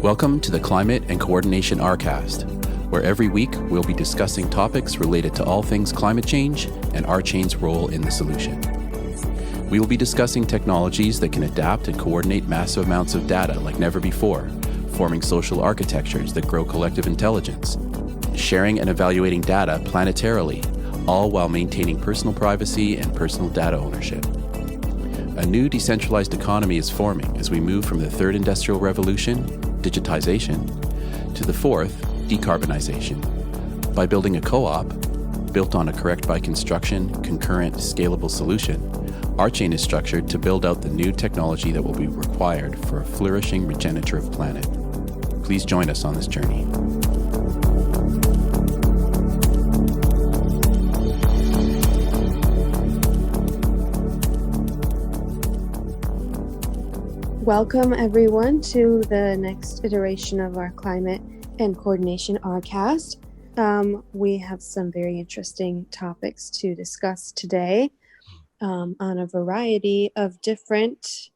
Welcome to the Climate and Coordination Rcast, where every week we'll be discussing topics related to all things climate change and RChain's role in the solution. We will be discussing technologies that can adapt and coordinate massive amounts of data like never before, forming social architectures that grow collective intelligence, sharing and evaluating data planetarily, all while maintaining personal privacy and personal data ownership. A new decentralized economy is forming as we move from the third industrial revolution, digitization, to the fourth, decarbonization. By building a co-op, built on a correct by construction, concurrent, scalable solution, RChain is structured to build out the new technology that will be required for a flourishing regenerative planet. Please join us on this journey. Welcome everyone to the next iteration of our Climate and Coordination Rcast. We have some very interesting topics to discuss today on a variety of different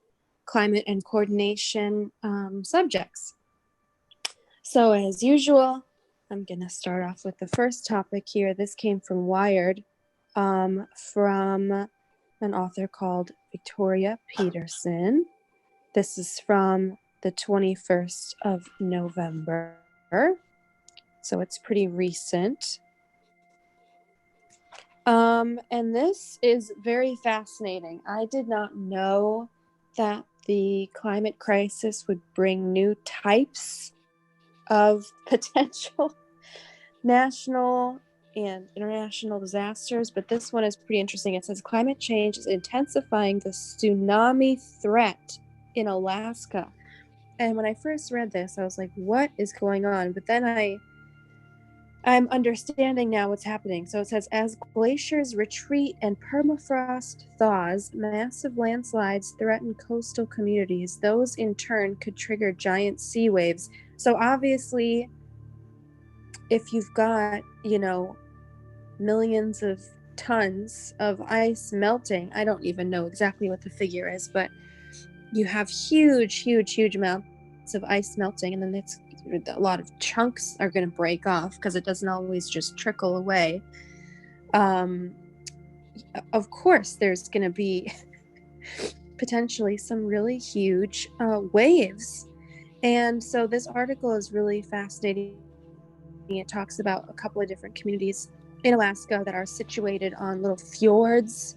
climate and coordination subjects. So as usual, I'm going to start off with the first topic here. This came from Wired, from an author called Victoria Peterson. This is from the 21st of November, so it's pretty recent. And this is very fascinating. I did not know that the climate crisis would bring new types of potential national and international disasters, but this one is pretty interesting. It says climate change is intensifying the tsunami threat in Alaska. And when I first read this, I was like, what is going on? But then I'm understanding now what's happening. So it says, as glaciers retreat and permafrost thaws, massive landslides threaten coastal communities. Those in turn could trigger giant sea waves. So obviously, if you've got, millions of tons of ice melting, I don't even know exactly what the figure is, but you have huge amounts of ice melting, and then a lot of chunks are going to break off because it doesn't always just trickle away. Of course, there's going to be potentially some really huge waves. And so this article is really fascinating. It talks about a couple of different communities in Alaska that are situated on little fjords,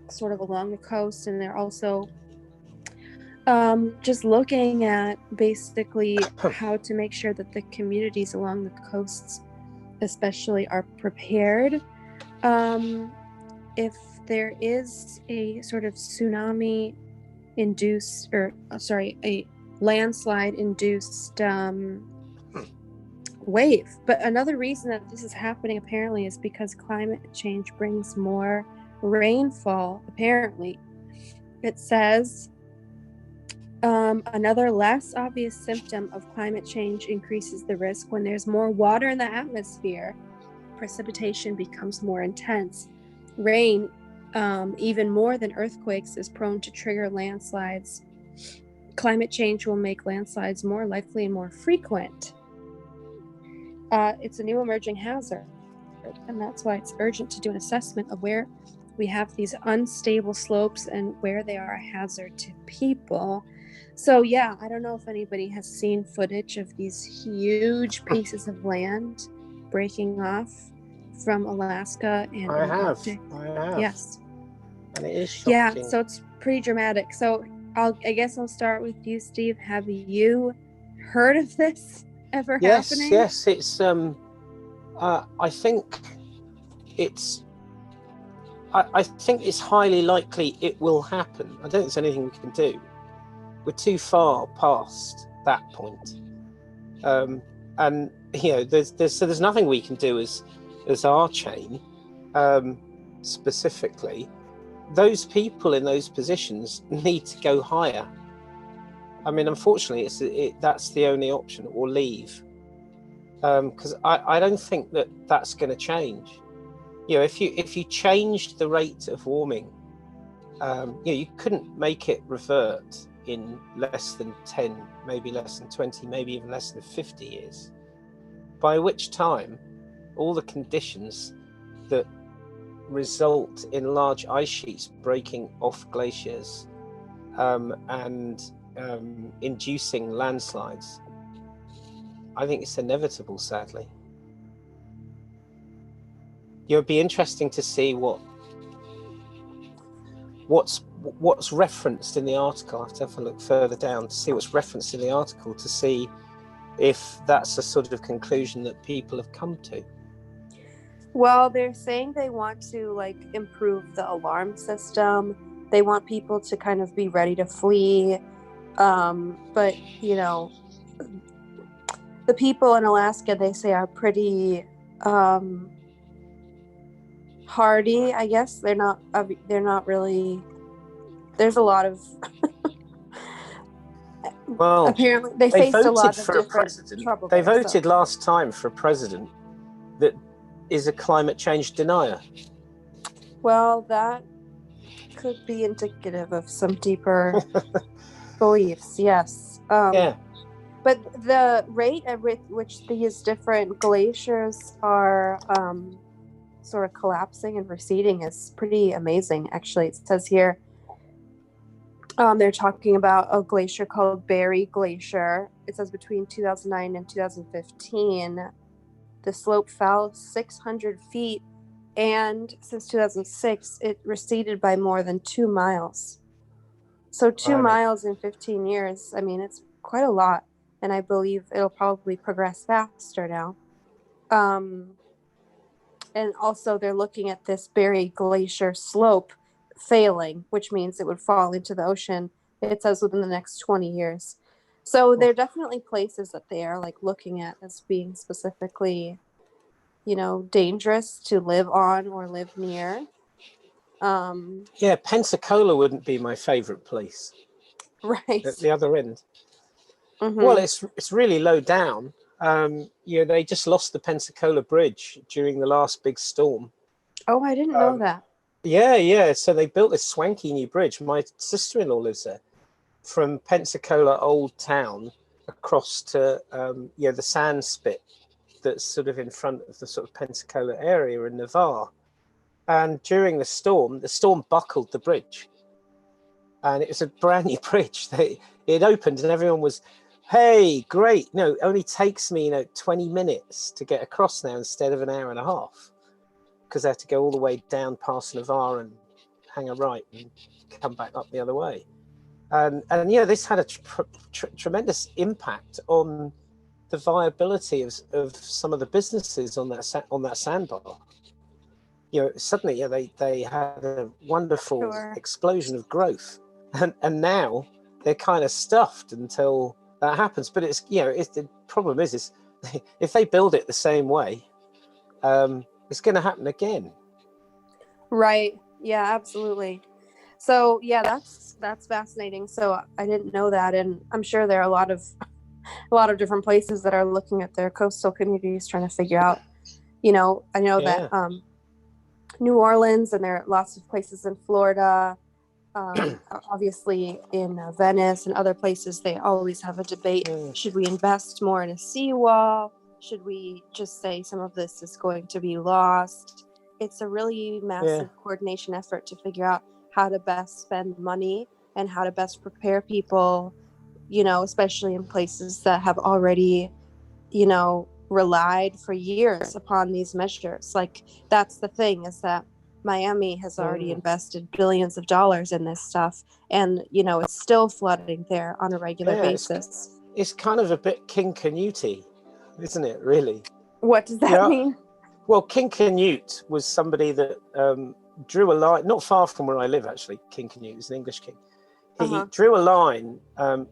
sort of along the coast, and they're also just looking at basically how to make sure that the communities along the coasts especially are prepared if there is a sort of tsunami induced a landslide induced wave. But another reason that this is happening apparently is because climate change brings more rainfall. Apparently, it says another less obvious symptom of climate change increases the risk. When there's more water in the atmosphere, precipitation becomes more intense. Rain, even more than earthquakes, is prone to trigger landslides. Climate change will make landslides more likely and more frequent. It's a new emerging hazard, and that's why it's urgent to do an assessment of where we have these unstable slopes and where they are a hazard to people. So yeah, I don't know if anybody has seen footage of these huge pieces of land breaking off from Alaska and I have. Yes. And it is shocking. Yeah, so it's pretty dramatic. So I guess I'll start with you, Steve. Have you heard of this ever happening? Yes, it's I think it's highly likely it will happen. I don't think there's anything we can do. We're too far past that point. And there's nothing we can do as RChain specifically. Those people in those positions need to go higher. I mean, unfortunately, that's the only option, or leave. because I don't think that that's going to change. You know, if you changed the rate of warming, you couldn't make it revert in less than 10, maybe less than 20, maybe even less than 50 years, by which time all the conditions that result in large ice sheets breaking off glaciers and inducing landslides, I think it's inevitable, sadly. It would be interesting to see what's referenced in the article. I have to have a look further down to see what's referenced in the article, to see if that's a sort of conclusion that people have come to. Well, they're saying they want to like improve the alarm system. They want people to kind of be ready to flee. But you know, the people in Alaska, they say, are pretty hardy, I guess. They're not really, there's a lot of well, apparently they faced a lot of different trouble. They voted last time for a president that is a climate change denier. Well, that could be indicative of some deeper beliefs, yes. Yeah. But the rate at which these different glaciers are sort of collapsing and receding is pretty amazing, actually. It says here, they're talking about a glacier called Berry Glacier. It says between 2009 and 2015, the slope fell 600 feet, and since 2006, it receded by more than 2 miles. So 2 miles in 15 years, I mean, it's quite a lot. And I believe it'll probably progress faster now. And also they're looking at this Berry Glacier slope failing, which means it would fall into the ocean, it says, within the next 20 years. So there are definitely places that they are like looking at as being specifically, you know, dangerous to live on or live near. Yeah, Pensacola wouldn't be my favorite place. Right. At the other end. Mm-hmm. Well, it's really low down. They just lost the Pensacola Bridge during the last big storm. Oh, I didn't know that. Yeah. So they built this swanky new bridge. My sister-in-law lives there. From Pensacola Old Town across to the sand spit that's sort of in front of the sort of Pensacola area in Navarre. And during the storm buckled the bridge. And it was a brand new bridge. It opened and everyone was, hey, great. No, it only takes me 20 minutes to get across now instead of an hour and a half, because I had to go all the way down past Navarre and hang a right and come back up the other way. And this had a tremendous impact on the viability of some of the businesses on that sandbar. Suddenly, they had a wonderful explosion of growth, and now they're kind of stuffed until that happens. But the problem is if they build it the same way, it's going to happen again. Right. Yeah, absolutely. So yeah, that's fascinating. So I didn't know that, and I'm sure there are a lot of different places that are looking at their coastal communities trying to figure out. I know that New Orleans, and there are lots of places in Florida, obviously in Venice and other places, they always have a debate. Should we invest more in a seawall? Should we just say some of this is going to be lost? It's a really massive coordination effort to figure out how to best spend money and how to best prepare people, especially in places that have already, relied for years upon these measures. Like, that's the thing, is that Miami has already invested billions of dollars in this stuff, and it's still flooding there on a regular basis. It's kind of a bit King Canute, isn't it, really? What does that mean? Well, King Canute was somebody that drew a line not far from where I live, actually. King Canute is an English king. He drew a line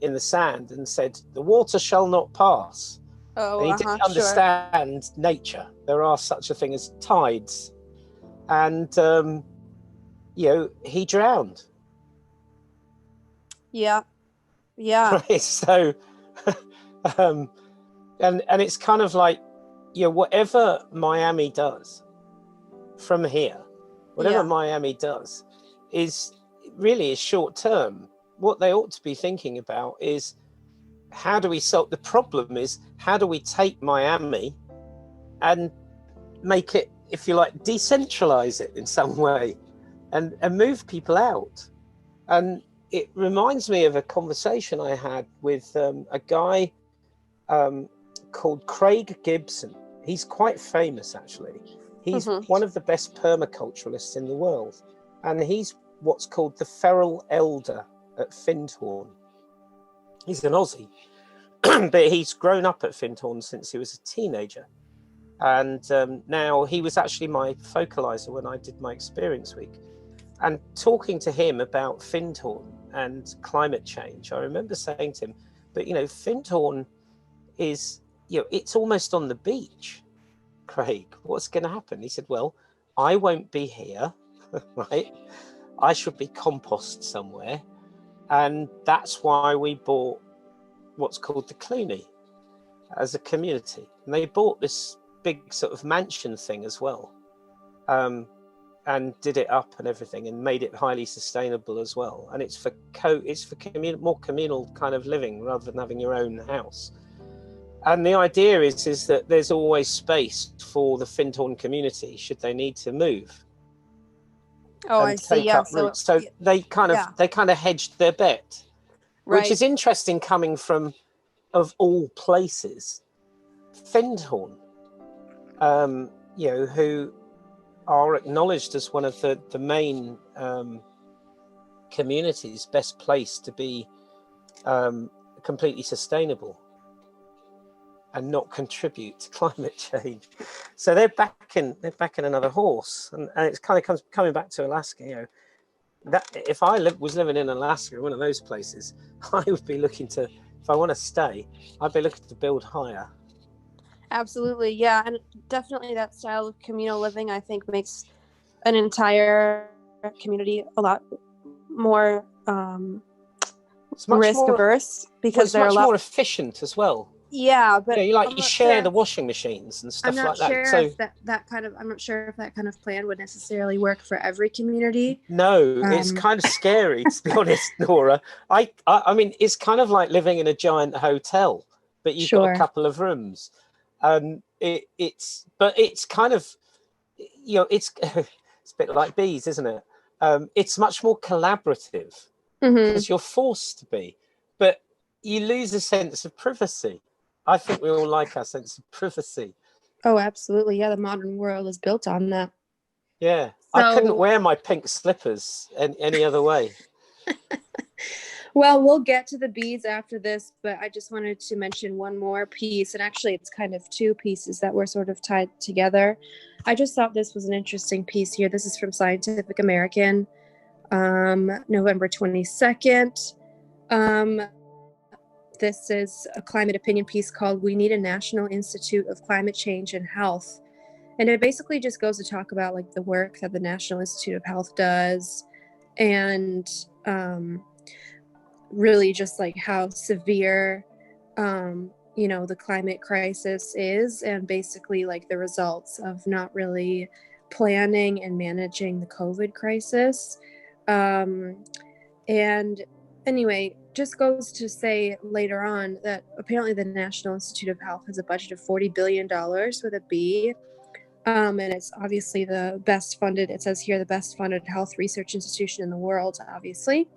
in the sand and said, "The water shall not pass." And he didn't understand nature. There are such a thing as tides. And, he drowned. Yeah. Yeah. Right? So, and it's kind of like, whatever Miami does from here, Miami does is really short term. What they ought to be thinking about is, how do we solve the problem? Is how do we take Miami and make it, if you like, decentralize it in some way, and move people out? And it reminds me of a conversation I had with a guy called Craig Gibson. He's quite famous, actually. He's one of the best permaculturalists in the world, and he's what's called the feral elder at Findhorn. He's an Aussie, but he's grown up at Findhorn since he was a teenager. And now he was actually my focalizer when I did my experience week. And talking to him about Findhorn and climate change, I remember saying to him, but Findhorn is, it's almost on the beach. Craig, what's going to happen? He said, well, I won't be here, right? I should be compost somewhere. And that's why we bought what's called the Clooney as a community. And they bought this big sort of mansion thing as well, and did it up and everything, and made it highly sustainable as well. And it's for more communal kind of living rather than having your own house. And the idea is that there's always space for the Findhorn community should they need to move. Oh, I see. Yeah. So they kind of hedged their bet, right. Which is interesting coming from, of all places, Findhorn, who are acknowledged as one of the main communities best placed to be completely sustainable and not contribute to climate change. So they're backing another horse, and it's kind of coming back to Alaska. That if I was living in Alaska, one of those places, I would be looking to, if I want to stay, I'd be looking to build higher. Absolutely, yeah, and definitely that style of communal living, I think, makes an entire community a lot more risk averse, because they're much more efficient as well. Yeah, but you share the washing machines and stuff like that. I'm not sure if that kind of plan would necessarily work for every community. No, it's kind of scary, to be honest, Nora. I mean, it's kind of like living in a giant hotel, but you've got a couple of rooms. It's kind of, it's a bit like bees, isn't it? It's much more collaborative because you're forced to be, but you lose a sense of privacy. I think we all like our sense of privacy. Oh, absolutely. Yeah, the modern world is built on that. Yeah, so, I couldn't wear my pink slippers any other way. Well, we'll get to the bees after this, but I just wanted to mention one more piece, and actually it's kind of two pieces that were sort of tied together. I just thought this was an interesting piece here. This is from Scientific American, November 22nd. This is a climate opinion piece called "We Need a National Institute of Climate Change and Health." And it basically just goes to talk about like the work that the National Institute of Health does, and really just like how severe, the climate crisis is, and basically like the results of not really planning and managing the COVID crisis. And anyway, just goes to say later on that apparently the National Institute of Health has a budget of $40 billion with a B. And it's obviously the best funded, it says here, the best funded health research institution in the world, obviously.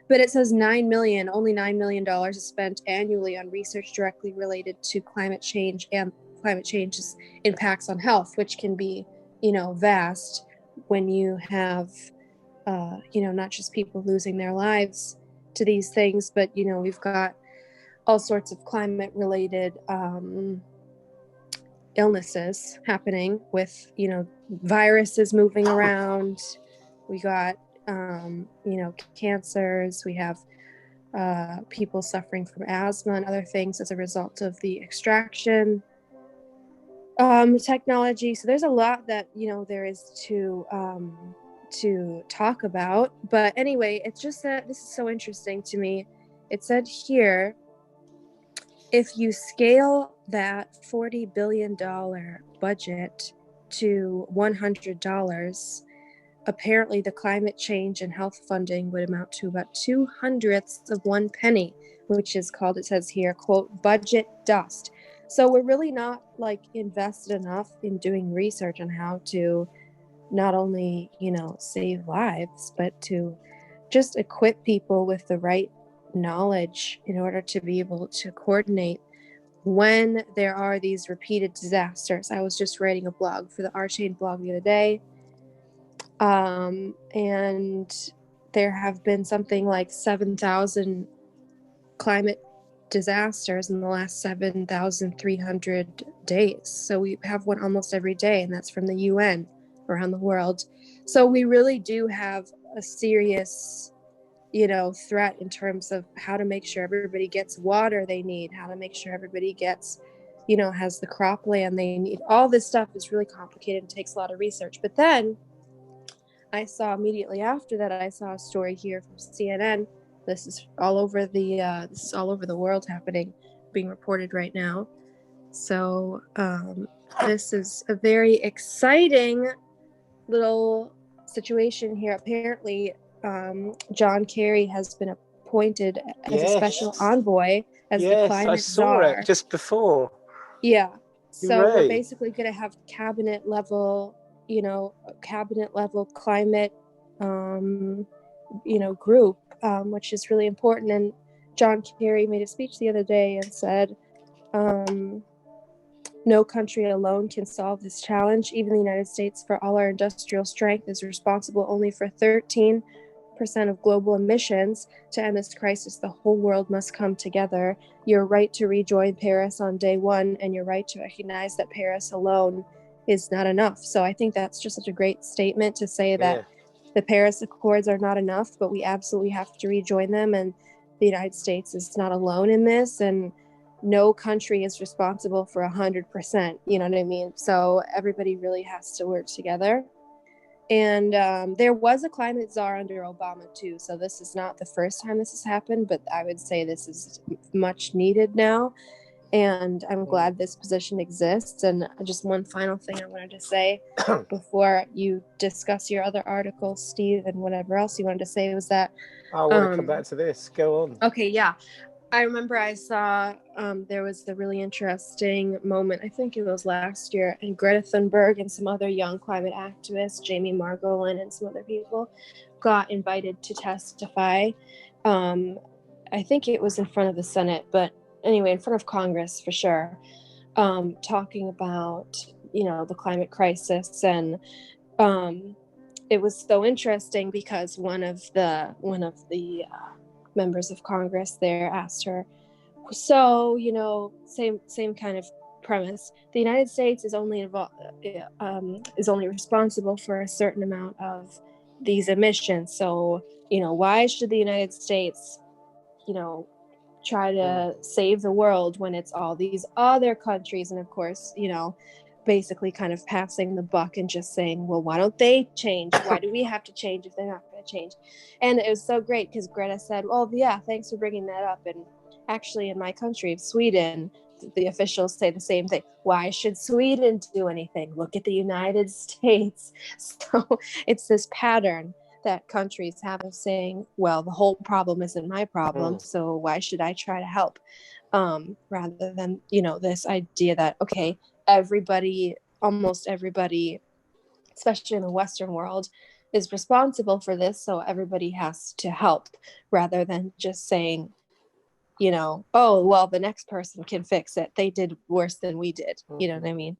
But it says only $9 million is spent annually on research directly related to climate change and climate change's impacts on health, which can be, vast when you have, not just people losing their lives to these things, but, we've got all sorts of climate related illnesses happening with, viruses moving around. We got, cancers. We have people suffering from asthma and other things as a result of the extraction technology. So there's a lot that, there is to talk about. But anyway, it's just that this is so interesting to me. It said here, if you scale that $40 billion budget to $100, apparently the climate change and health funding would amount to about 2/100 of 1 penny, which is called, it says here, quote, budget dust. So we're really not like invested enough in doing research on how to not only, save lives, but to just equip people with the right knowledge in order to be able to coordinate when there are these repeated disasters. I was just writing a blog for the RChain blog the other day, and there have been something like 7,000 climate disasters in the last 7,300 days. So we have one almost every day, and that's from the UN around the world. So we really do have a serious threat in terms of how to make sure everybody gets water they need, how to make sure everybody gets, has the cropland they need. All this stuff is really complicated and takes a lot of research. But then I saw immediately after that, I saw a story here from CNN. This is all over the world happening, being reported right now. So this is a very exciting little situation here. Apparently, John Kerry has been appointed as a special envoy as the Climate Czar. I saw it just before. Yeah. So Hooray. we're basically going to have cabinet level climate, group, which is really important. And John Kerry made a speech the other day and said, no country alone can solve this challenge. Even the United States, for all our industrial strength, is responsible only for 13% of global emissions. To end this crisis, the whole world must come together. Your right to rejoin Paris on day one, and your right to recognize that Paris alone is not enough. So I think that's just such a great statement to say that the Paris Accords are not enough, but we absolutely have to rejoin them. And the United States is not alone in this. And no country is responsible for 100%. You know what I mean? So everybody really has to work together. And there was a climate czar under Obama too. So this is not the first time this has happened, but I would say this is much needed now. And I'm glad this position exists. And just one final thing I wanted to say before you discuss your other articles, Steve, and whatever else you wanted to say, was that I want to come back to this. Go on. Okay, yeah. I remember I saw there was a really interesting moment, I think it was last year, and Greta Thunberg and some other young climate activists, Jamie Margolin and some other people, got invited to testify. I think it was in front of the Senate, but anyway, in front of Congress for sure, talking about, the climate crisis. And it was so interesting because one of the members of Congress there asked her, so, same kind of premise. The United States is only responsible for a certain amount of these emissions. So, why should the United States, try to save the world when it's all these other countries? And of course, basically kind of passing the buck and just saying, well, why don't they change? Why do we have to change if they're not going to change? And it was so great because Greta said, well, yeah, thanks for bringing that up. And actually in my country of Sweden, the officials say the same thing. Why should Sweden do anything? Look at the United States. So it's this pattern that countries have of saying, well, the whole problem isn't my problem, so why should I try to help? Rather than, this idea that, okay, almost everybody, especially in the Western world, is responsible for this, so everybody has to help, rather than just saying, oh, well, the next person can fix it. They did worse than we did. You know what I mean?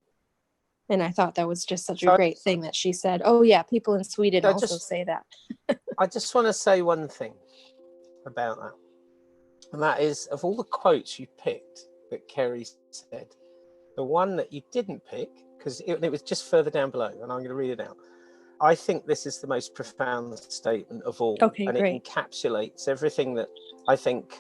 And I thought that was just such a great thing that she said, oh, yeah, people in Sweden also say that. I just want to say one thing about that. And that is, of all the quotes you picked that Kerry said, the one that you didn't pick, because it was just further down below, and I'm going to read it out. I think this is the most profound statement of all. Okay, and great. It encapsulates everything that I think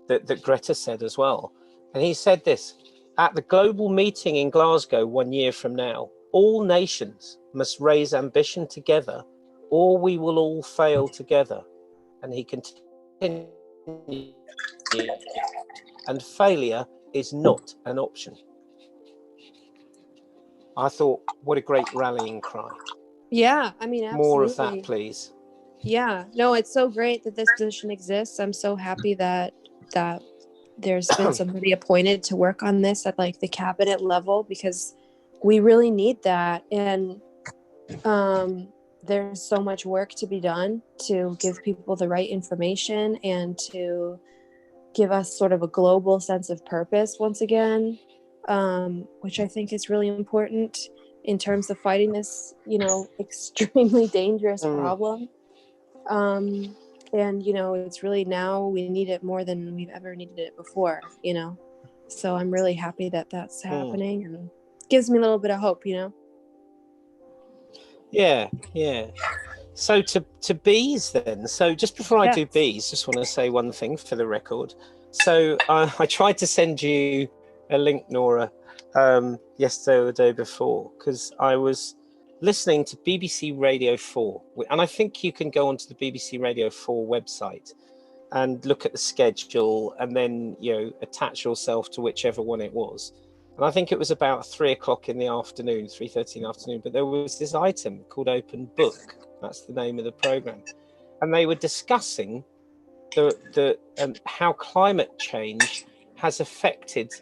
that Greta said as well. And he said this: at the global meeting in Glasgow 1 year from now, all nations must raise ambition together, or we will all fail together. And he continued, and failure is not an option. I thought, what a great rallying cry. Yeah, I mean, absolutely. More of that, please. Yeah, no, it's so great that this position exists. I'm so happy that there's been somebody appointed to work on this at like the cabinet level, because we really need that. And there's so much work to be done to give people the right information and to give us sort of a global sense of purpose once again, which I think is really important in terms of fighting this, extremely dangerous problem. And, it's really now we need it more than we've ever needed it before, So I'm really happy that that's happening, and gives me a little bit of hope, Yeah. So to bees then. So just before I do bees, just want to say one thing for the record. So I tried to send you a link, Nora, yesterday or the day before, because I was listening to BBC Radio 4, and I think you can go onto the BBC Radio 4 website and look at the schedule, and then attach yourself to whichever one it was. And I think it was about 3:00 in the afternoon, 3:30 in the afternoon. But there was this item called Open Book. That's the name of the program, and they were discussing the how climate change has affected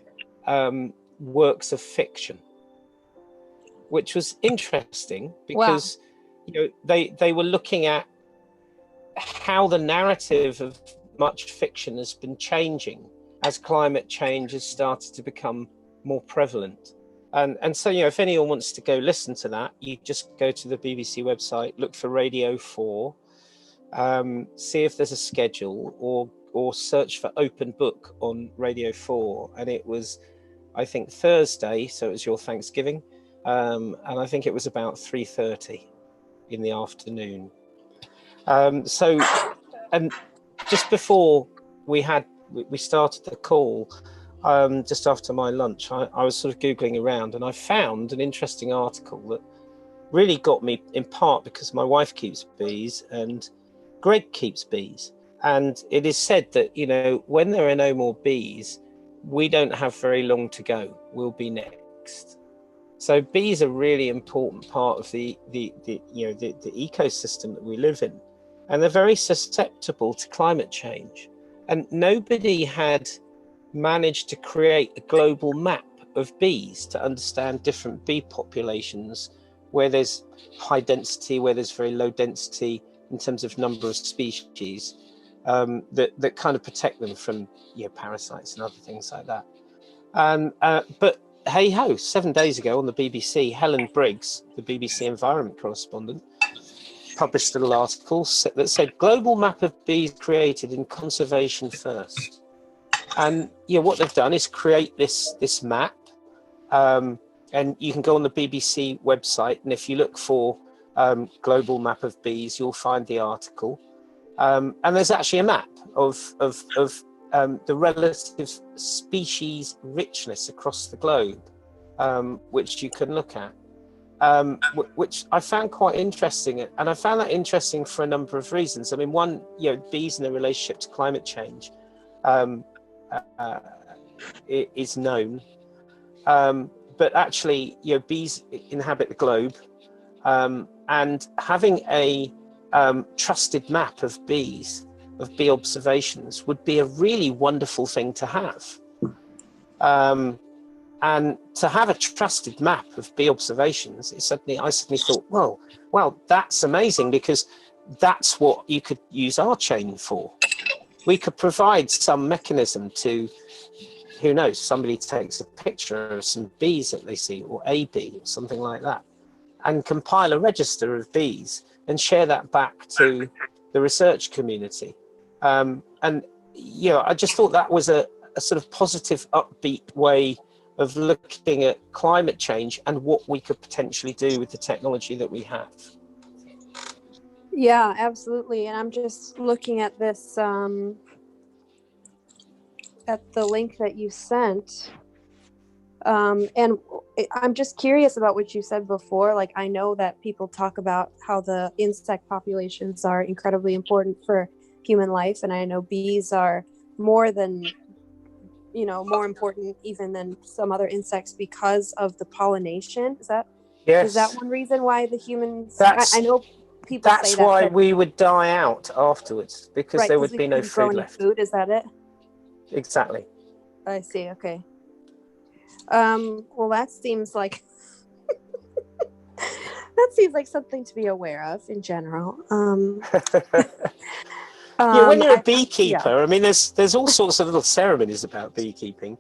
works of fiction, which was interesting because they were looking at how the narrative of much fiction has been changing as climate change has started to become more prevalent. And so, if anyone wants to go listen to that, you just go to the BBC website, look for Radio 4, see if there's a schedule, or search for Open Book on Radio 4. And it was, I think, Thursday, so it was your Thanksgiving, and I think it was about 3:30 in the afternoon. So, and just before we started the call, just after my lunch, I was sort of Googling around, and I found an interesting article that really got me, in part because my wife keeps bees and Greg keeps bees. And it is said that, when there are no more bees, we don't have very long to go. We'll be next. So bees are a really important part of the ecosystem that we live in. And they're very susceptible to climate change. And nobody had managed to create a global map of bees to understand different bee populations, where there's high density, where there's very low density in terms of number of species, that kind of protect them from parasites and other things like that. But hey ho, 7 days ago on the BBC, Helen Briggs, the BBC environment correspondent, published a little article that said global map of bees created in conservation first. And what they've done is create this map, and you can go on the BBC website, and if you look for global map of bees, you'll find the article. And there's actually a map of the relative species richness across the globe, which you can look at, which I found quite interesting. And I found that interesting for a number of reasons. I mean, one, bees and their relationship to climate change is known. But actually, bees inhabit the globe, and having a trusted map of bees, of bee observations, would be a really wonderful thing to have. And to have a trusted map of bee observations, I suddenly thought, well, that's amazing, because that's what you could use RChain for. We could provide some mechanism to, who knows, somebody takes a picture of some bees that they see, or a bee, or something like that, and compile a register of bees and share that back to the research community. And I just thought that was a sort of positive, upbeat way of looking at climate change and what we could potentially do with the technology that we have. Yeah, absolutely. And I'm just looking at this, at the link that you sent. And I'm just curious about what you said before. Like, I know that people talk about how the insect populations are incredibly important for human life. And I know bees are more than more important even than some other insects because of the pollination. Is that Yes. one reason why the humans? That's I know people that's say that. why we would die out afterwards, because right, there 'cause would we be no couldn't grow food any left. food. Is that it? Exactly. I see. Okay. Well, that seems like something to be aware of in general. Yeah, when you're a beekeeper, yeah. I mean, there's all sorts of little ceremonies about beekeeping.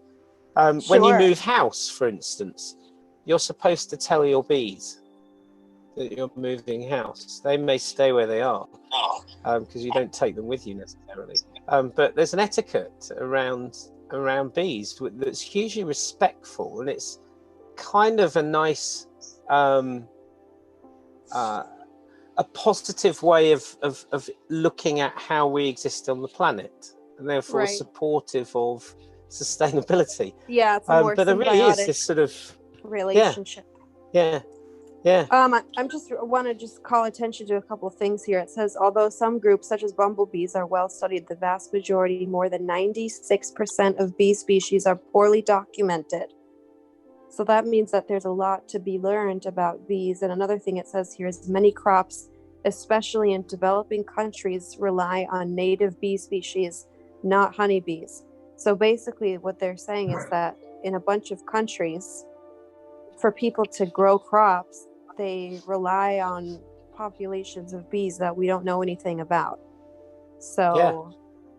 When you Sure. move house, for instance, you're supposed to tell your bees that you're moving house. They may stay where they are because you don't take them with you necessarily. But there's an etiquette around bees that's hugely respectful, and it's kind of a nice, a positive way of looking at how we exist on the planet, and therefore Right. supportive of sustainability. Yeah, it's a more but there really is symbiotic this sort of relationship. Yeah. I'm just want to call attention to a couple of things here. It says, although some groups such as bumblebees are well studied, the vast majority, more than 96% of bee species, are poorly documented. So that means that there's a lot to be learned about bees. And another thing it says here is many crops, especially in developing countries, rely on native bee species, not honeybees. So basically what they're saying is that in a bunch of countries, for people to grow crops, they rely on populations of bees that we don't know anything about. So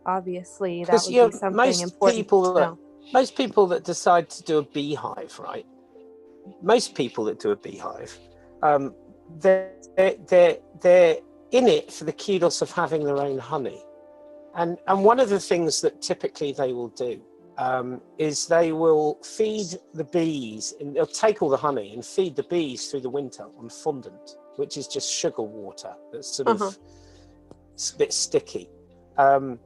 obviously that would be something important to know. Most people that decide to do a beehive, right? Most people that do a beehive, they're in it for the kudos of having their own honey. And one of the things that typically they will do is they will feed the bees, and they'll take all the honey and feed the bees through the winter on fondant, which is just sugar water that's sort of a bit sticky. And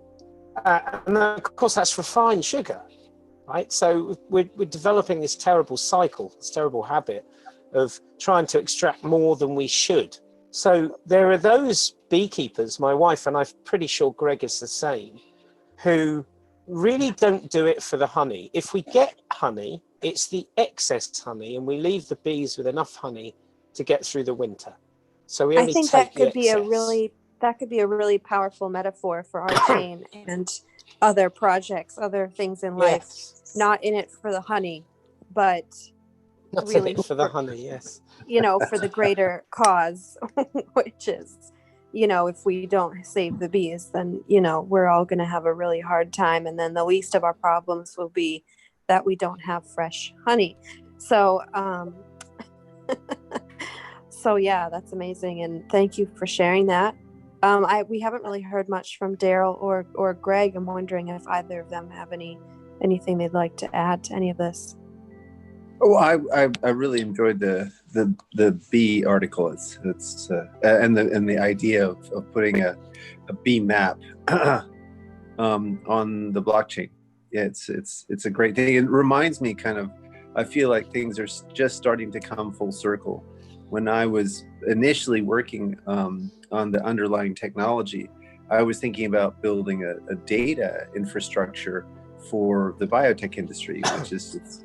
of course that's refined sugar, right? So we're developing this terrible cycle, this terrible habit of trying to extract more than we should. So there are those beekeepers, my wife, and I'm pretty sure Greg is the same, who really don't do it for the honey. If we get honey, it's the excess honey, and we leave the bees with enough honey to get through the winter. So we only take the excess. That could be a really powerful metaphor for RChain and other projects, other things in life. Not in it for the honey, but not really in it for the honey, yes. For the greater cause, which is, if we don't save the bees, then, we're all going to have a really hard time. And then the least of our problems will be that we don't have fresh honey. So, yeah, that's amazing. And thank you for sharing that. We haven't really heard much from Darryl or Greg. I'm wondering if either of them have anything they'd like to add to any of this. Oh, I really enjoyed the bee article. It's and the idea of putting a bee map on the blockchain. Yeah, it's a great thing. It reminds me I feel like things are just starting to come full circle. When I was initially working on the underlying technology, I was thinking about building a data infrastructure for the biotech industry, which is,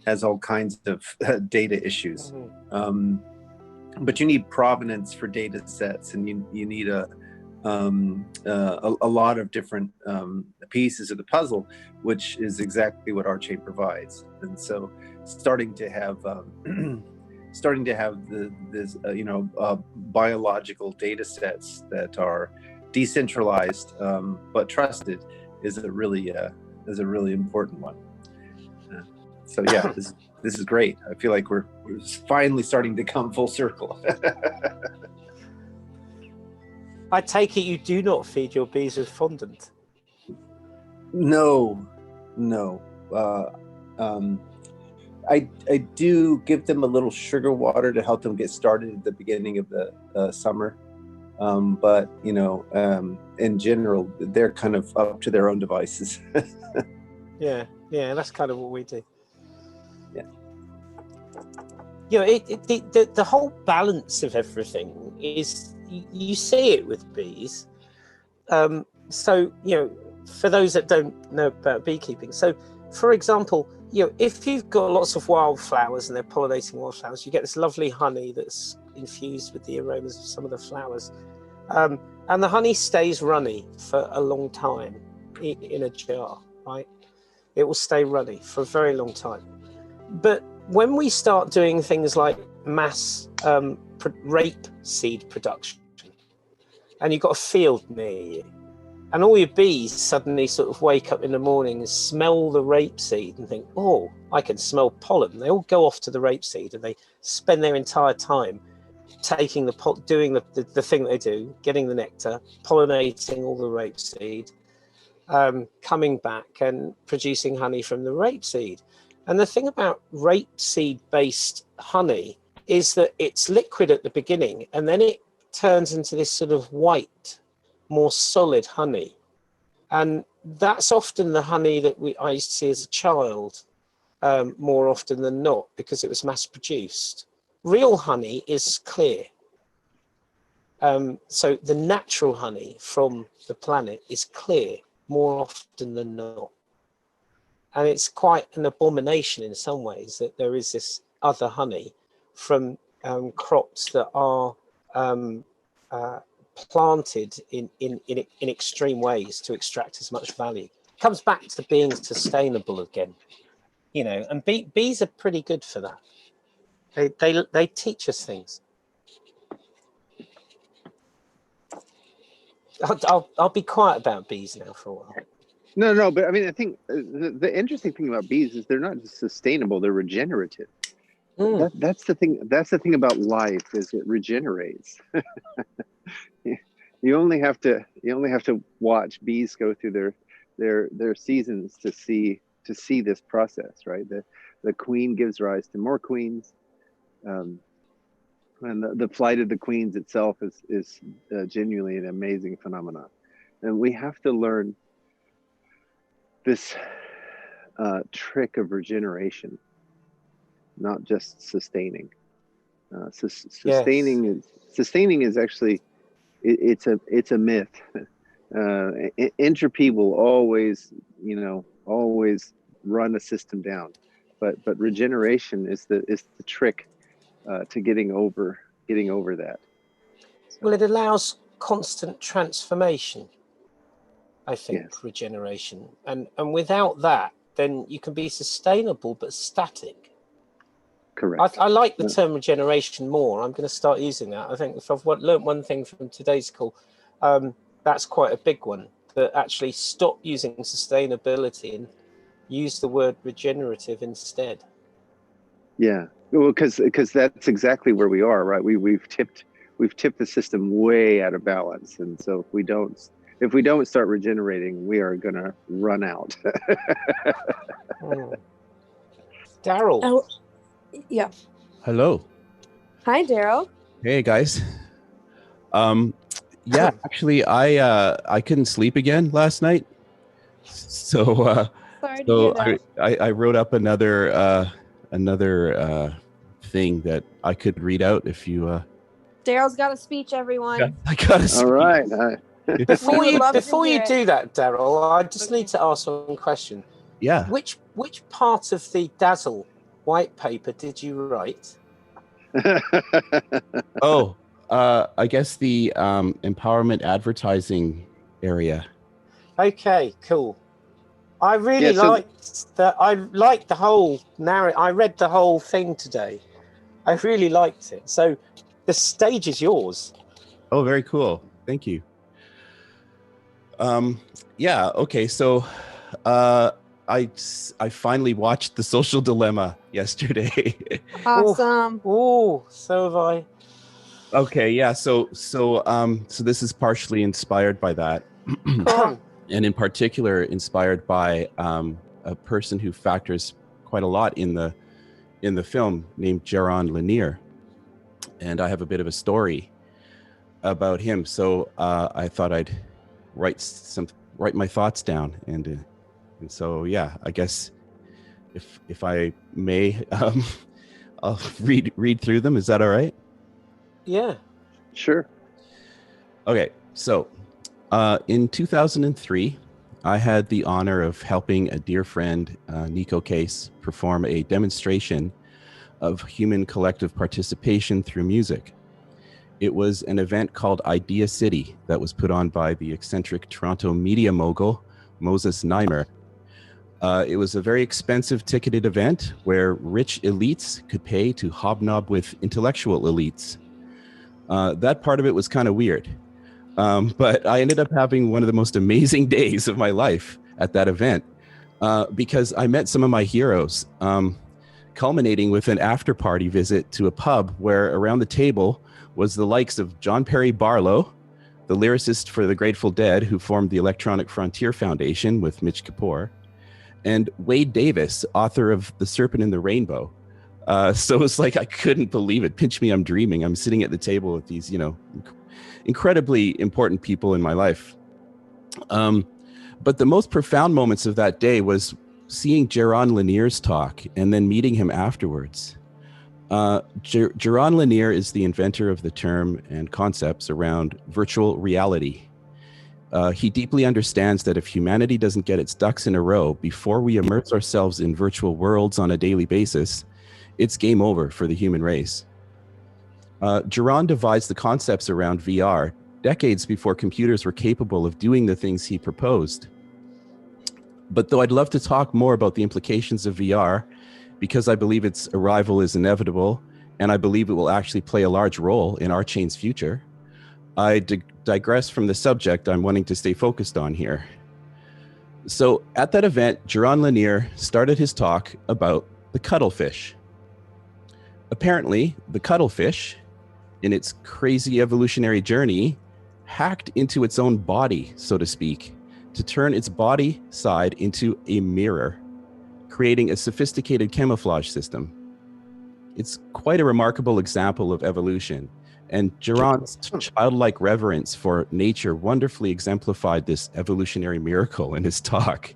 has all kinds of data issues. But you need provenance for data sets, and you need a lot of different pieces of the puzzle, which is exactly what RChain provides. And so starting to have this biological data sets that are decentralized but trusted is a really important one. So yeah, this is great. I feel like we're finally starting to come full circle. I take it you do not feed your bees with fondant. No. I do give them a little sugar water to help them get started at the beginning of the summer. But in general, they're kind of up to their own devices. Yeah, that's kind of what we do. Yeah. The whole balance of everything is, you see it with bees. So, for those that don't know about beekeeping, so for example, if you've got lots of wildflowers and they're pollinating wildflowers, you get this lovely honey that's infused with the aromas of some of the flowers, and the honey stays runny for a long time in a jar, right? It will stay runny for a very long time. But when we start doing things like mass rape seed production, and you've got a field near you, and all your bees suddenly sort of wake up in the morning and smell the rapeseed and think, oh, I can smell pollen. They all go off to the rapeseed and they spend their entire time taking doing the thing they do, getting the nectar, pollinating all the rapeseed, coming back and producing honey from the rapeseed. And the thing about rapeseed-based honey is that it's liquid at the beginning and then it turns into this sort of white, more solid honey, and that's often the honey that I used to see as a child, more often than not, because it was mass produced. Real honey is clear, so the natural honey from the planet is clear more often than not, and it's quite an abomination in some ways that there is this other honey from crops that are planted in extreme ways to extract as much value. It comes back to being sustainable again, and bees are pretty good for that. They teach us things. I'll be quiet about bees now for a while. No, but I mean, I think the interesting thing about bees is they're not just sustainable, they're regenerative. That's the thing. That's the thing about life, is it regenerates. You only have to watch bees go through their seasons to see this process, right? The queen gives rise to more queens, and the flight of the queens itself is genuinely an amazing phenomenon. And we have to learn this trick of regeneration, not just sustaining. Sustaining is actually, it's a myth. Entropy will always run a system down, but regeneration is the trick to getting over that. Well, it allows constant transformation, I think. Yes. Regeneration, and without that, then you can be sustainable but static. Correct. I like the term regeneration more. I'm going to start using that. I think if I've learned one thing from today's call, that's quite a big one. That actually stop using sustainability and use the word regenerative instead. Yeah, well, because that's exactly where we are, right? We've tipped the system way out of balance, and so if we don't start regenerating, we are going to run out. Darryl. Oh, yeah. Hello. Hi, Darryl. Hey guys. Yeah, actually, I couldn't sleep again last night, so Sorry to hear that. I wrote up another thing that I could read out if you. Daryl's got a speech, everyone. I got a speech. All right. Before We would love to you hear it. do that, Darryl, I just need to ask one question. Yeah. Which part of the Dazzle white paper did you write? Oh, I guess the empowerment advertising area. Okay, cool. I really liked that. I liked the whole narrative. I read the whole thing today. I really liked it. So the stage is yours. Oh, very cool. Thank you. Yeah. Okay. So, I finally watched The Social Dilemma yesterday. Awesome. Oh, so have I. Okay. Yeah. So this is partially inspired by that, and in particular inspired by a person who factors quite a lot in the film, named Jaron Lanier, and I have a bit of a story about him. So I thought I'd write my thoughts down, and so yeah, I guess if I may, I'll read through them. Is that all right? Yeah. Sure. Okay, so in 2003, I had the honor of helping a dear friend, Nico Case, perform a demonstration of human collective participation through music. It was an event called Idea City that was put on by the eccentric Toronto media mogul, Moses Neimer. It was a very expensive ticketed event where rich elites could pay to hobnob with intellectual elites. That part of it was kind of weird. But I ended up having one of the most amazing days of my life at that event because I met some of my heroes, culminating with an after-party visit to a pub where around the table was the likes of John Perry Barlow, the lyricist for the Grateful Dead who formed the Electronic Frontier Foundation with Mitch Kapor, and Wade Davis, author of The Serpent and the Rainbow. So it's like, I couldn't believe it. Pinch me, I'm dreaming. I'm sitting at the table with these, incredibly important people in my life. But the most profound moments of that day was seeing Jaron Lanier's talk and then meeting him afterwards. Jaron Lanier is the inventor of the term and concepts around virtual reality. He deeply understands that if humanity doesn't get its ducks in a row before we immerse ourselves in virtual worlds on a daily basis, it's game over for the human race. Jaron devised the concepts around VR decades before computers were capable of doing the things he proposed. But though I'd love to talk more about the implications of VR, because I believe its arrival is inevitable, and I believe it will actually play a large role in RChain's future, I digress from the subject I'm wanting to stay focused on here. So at that event, Jaron Lanier started his talk about the cuttlefish. Apparently, the cuttlefish, in its crazy evolutionary journey, hacked into its own body, so to speak, to turn its body side into a mirror, creating a sophisticated camouflage system. It's quite a remarkable example of evolution, and Jaron's childlike reverence for nature wonderfully exemplified this evolutionary miracle in his talk.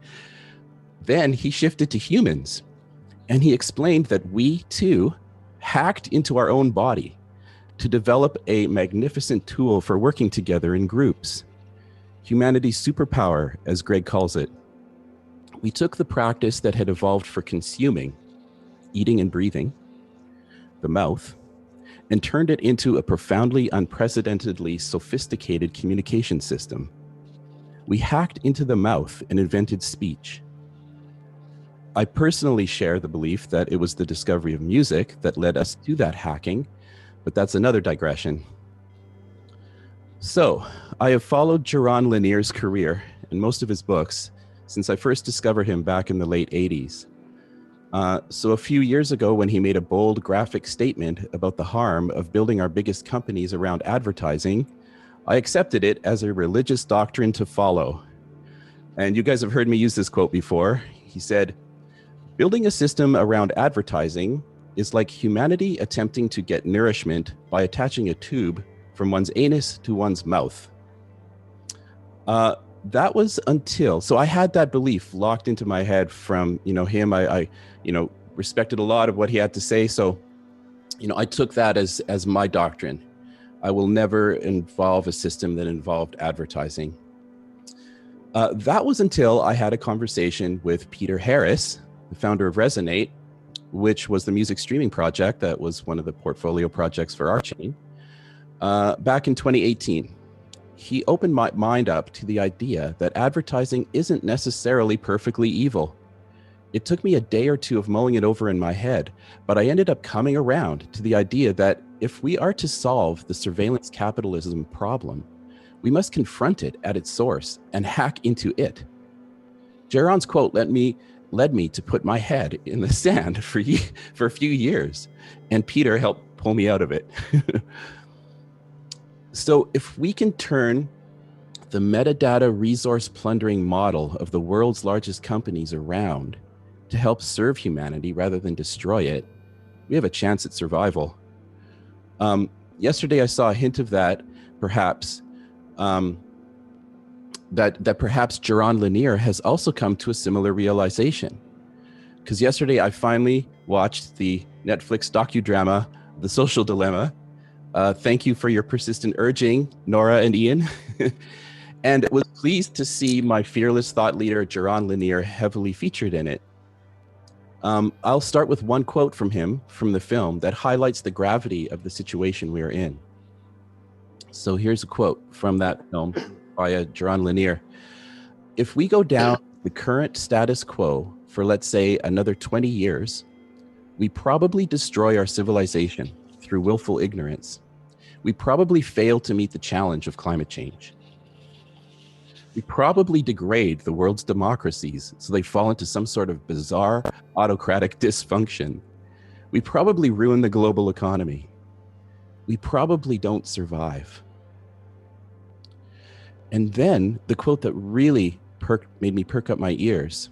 Then he shifted to humans, and he explained that we, too, hacked into our own body to develop a magnificent tool for working together in groups. Humanity's superpower, as Greg calls it. We took the practice that had evolved for consuming, eating and breathing, the mouth, and turned it into a profoundly unprecedentedly sophisticated communication system. We hacked into the mouth and invented speech. I personally share the belief that it was the discovery of music that led us to that hacking, but that's another digression. So, I have followed Jaron Lanier's career and most of his books since I first discovered him back in the late 80s. So a few years ago, when he made a bold graphic statement about the harm of building our biggest companies around advertising, I accepted it as a religious doctrine to follow. And you guys have heard me use this quote before. He said, "Building a system around advertising is like humanity attempting to get nourishment by attaching a tube from one's anus to one's mouth." That was until, so I had that belief locked into my head from, him. I respected a lot of what he had to say. So, I took that as my doctrine. I will never involve a system that involved advertising. That was until I had a conversation with Peter Harris, the founder of Resonate, which was the music streaming project that was one of the portfolio projects for RChain, back in 2018. He opened my mind up to the idea that advertising isn't necessarily perfectly evil. It took me a day or two of mulling it over in my head, but I ended up coming around to the idea that if we are to solve the surveillance capitalism problem, we must confront it at its source and hack into it. Jaron's quote led me to put my head in the sand for a few years, and Peter helped pull me out of it. So if we can turn the metadata resource plundering model of the world's largest companies around to help serve humanity rather than destroy it, we have a chance at survival. Yesterday, I saw a hint of that, perhaps, that perhaps Jaron Lanier has also come to a similar realization. Because yesterday, I finally watched the Netflix docudrama, The Social Dilemma. Thank you for your persistent urging, Nora and Ian. and was pleased to see my fearless thought leader, Jaron Lanier, heavily featured in it. I'll start with one quote from him from the film that highlights the gravity of the situation we are in. So here's a quote from that film by Jaron Lanier. If we go down the current status quo for, let's say, another 20 years, we probably destroy our civilization through willful ignorance. We probably fail to meet the challenge of climate change. We probably degrade the world's democracies so they fall into some sort of bizarre autocratic dysfunction. We probably ruin the global economy. We probably don't survive. And then the quote that really made me perk up my ears.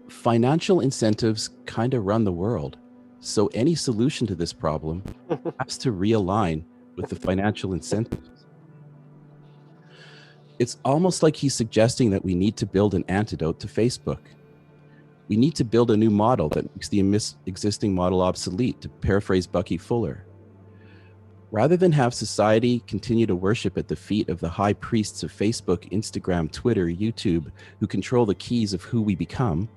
Financial incentives kind of run the world. So any solution to this problem has to realign with the financial incentives. It's almost like he's suggesting that we need to build an antidote to Facebook. We need to build a new model that makes the existing model obsolete, to paraphrase Bucky Fuller. Rather than have society continue to worship at the feet of the high priests of Facebook, Instagram, Twitter, YouTube, who control the keys of who we become,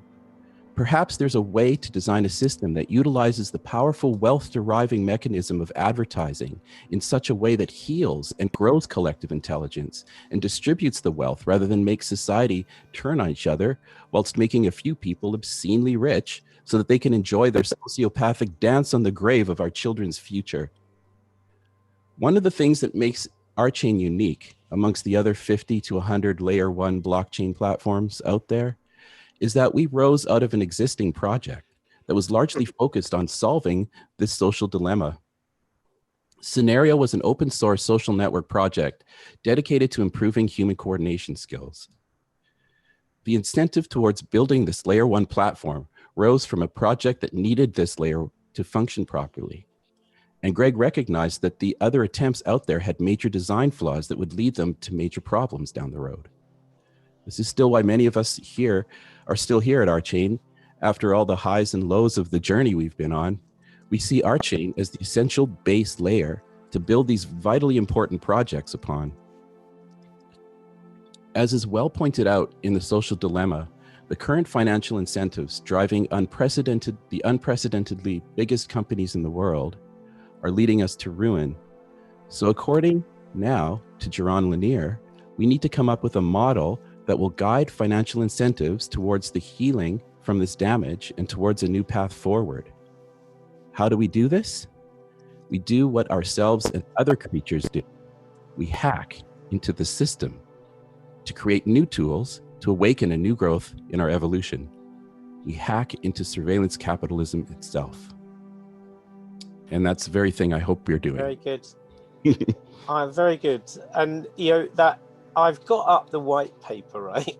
perhaps there's a way to design a system that utilizes the powerful wealth-deriving mechanism of advertising in such a way that heals and grows collective intelligence and distributes the wealth rather than make society turn on each other whilst making a few people obscenely rich so that they can enjoy their sociopathic dance on the grave of our children's future. One of the things that makes RChain unique amongst the other 50 to 100 layer 1 blockchain platforms out there is that we rose out of an existing project that was largely focused on solving this social dilemma. Scenario was an open source social network project dedicated to improving human coordination skills. The incentive towards building this layer 1 platform rose from a project that needed this layer to function properly. And Greg recognized that the other attempts out there had major design flaws that would lead them to major problems down the road. This is still why many of us here are still here at RChain. After all the highs and lows of the journey we've been on, we see RChain as the essential base layer to build these vitally important projects upon. As is well pointed out in The Social Dilemma, the current financial incentives driving the unprecedentedly biggest companies in the world are leading us to ruin. So according now to Jaron Lanier, we need to come up with a model that will guide financial incentives towards the healing from this damage and towards a new path forward. How do we do this? We do what ourselves and other creatures do. We hack into the system to create new tools to awaken a new growth in our evolution. We hack into surveillance capitalism itself. And that's the very thing I hope we're doing. Very good. Very good. And that I've got up the white paper, right?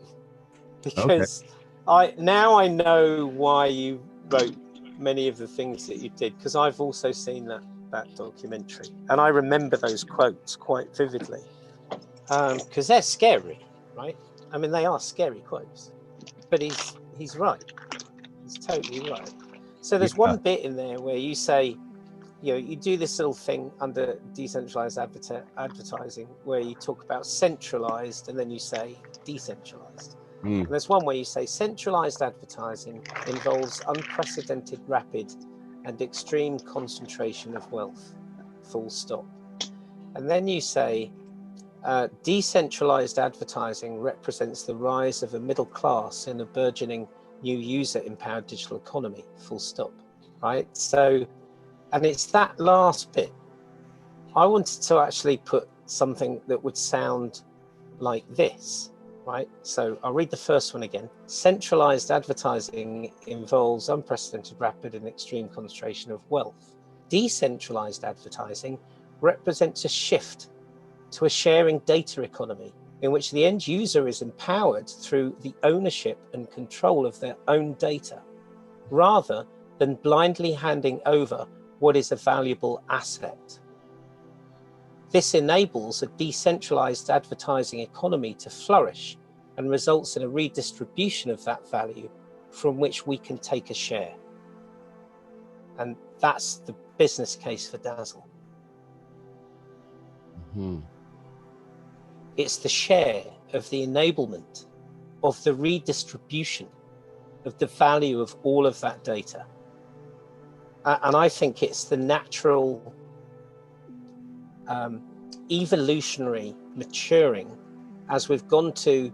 Because I know why you wrote many of the things that you did, because I've also seen that documentary, and I remember those quotes quite vividly, because they're scary, right? I mean, they are scary quotes, but he's right. He's totally right. So there's one bit in there where you say, you do this little thing under decentralized advertising where you talk about centralized and then you say decentralized. And there's one where you say centralized advertising involves unprecedented, rapid and extreme concentration of wealth, full stop. And then you say decentralized advertising represents the rise of a middle class in a burgeoning new user-empowered digital economy, full stop, right? So, and it's that last bit. I wanted to actually put something that would sound like this, right? So I'll read the first one again. Centralized advertising involves unprecedented, rapid and extreme concentration of wealth. Decentralized advertising represents a shift to a sharing data economy in which the end user is empowered through the ownership and control of their own data, rather than blindly handing over what is a valuable asset. This enables a decentralized advertising economy to flourish and results in a redistribution of that value from which we can take a share. And that's the business case for Dazzle. It's the share of the enablement of the redistribution of the value of all of that data. And I think it's the natural evolutionary maturing as we've gone to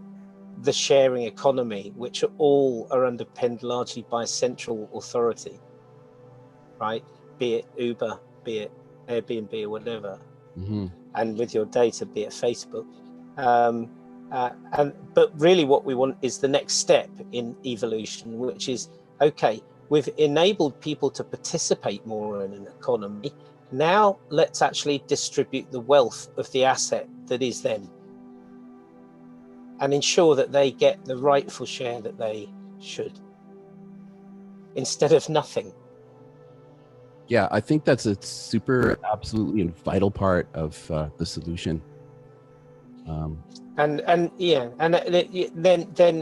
the sharing economy, which all are underpinned largely by central authority, right? Be it Uber, be it Airbnb or whatever, and with your data, be it Facebook. But really what we want is the next step in evolution, which is, okay, we've enabled people to participate more in an economy. Now let's actually distribute the wealth of the asset that is them and ensure that they get the rightful share that they should, instead of nothing. Yeah, I think that's a super, absolutely and vital part of the solution. Then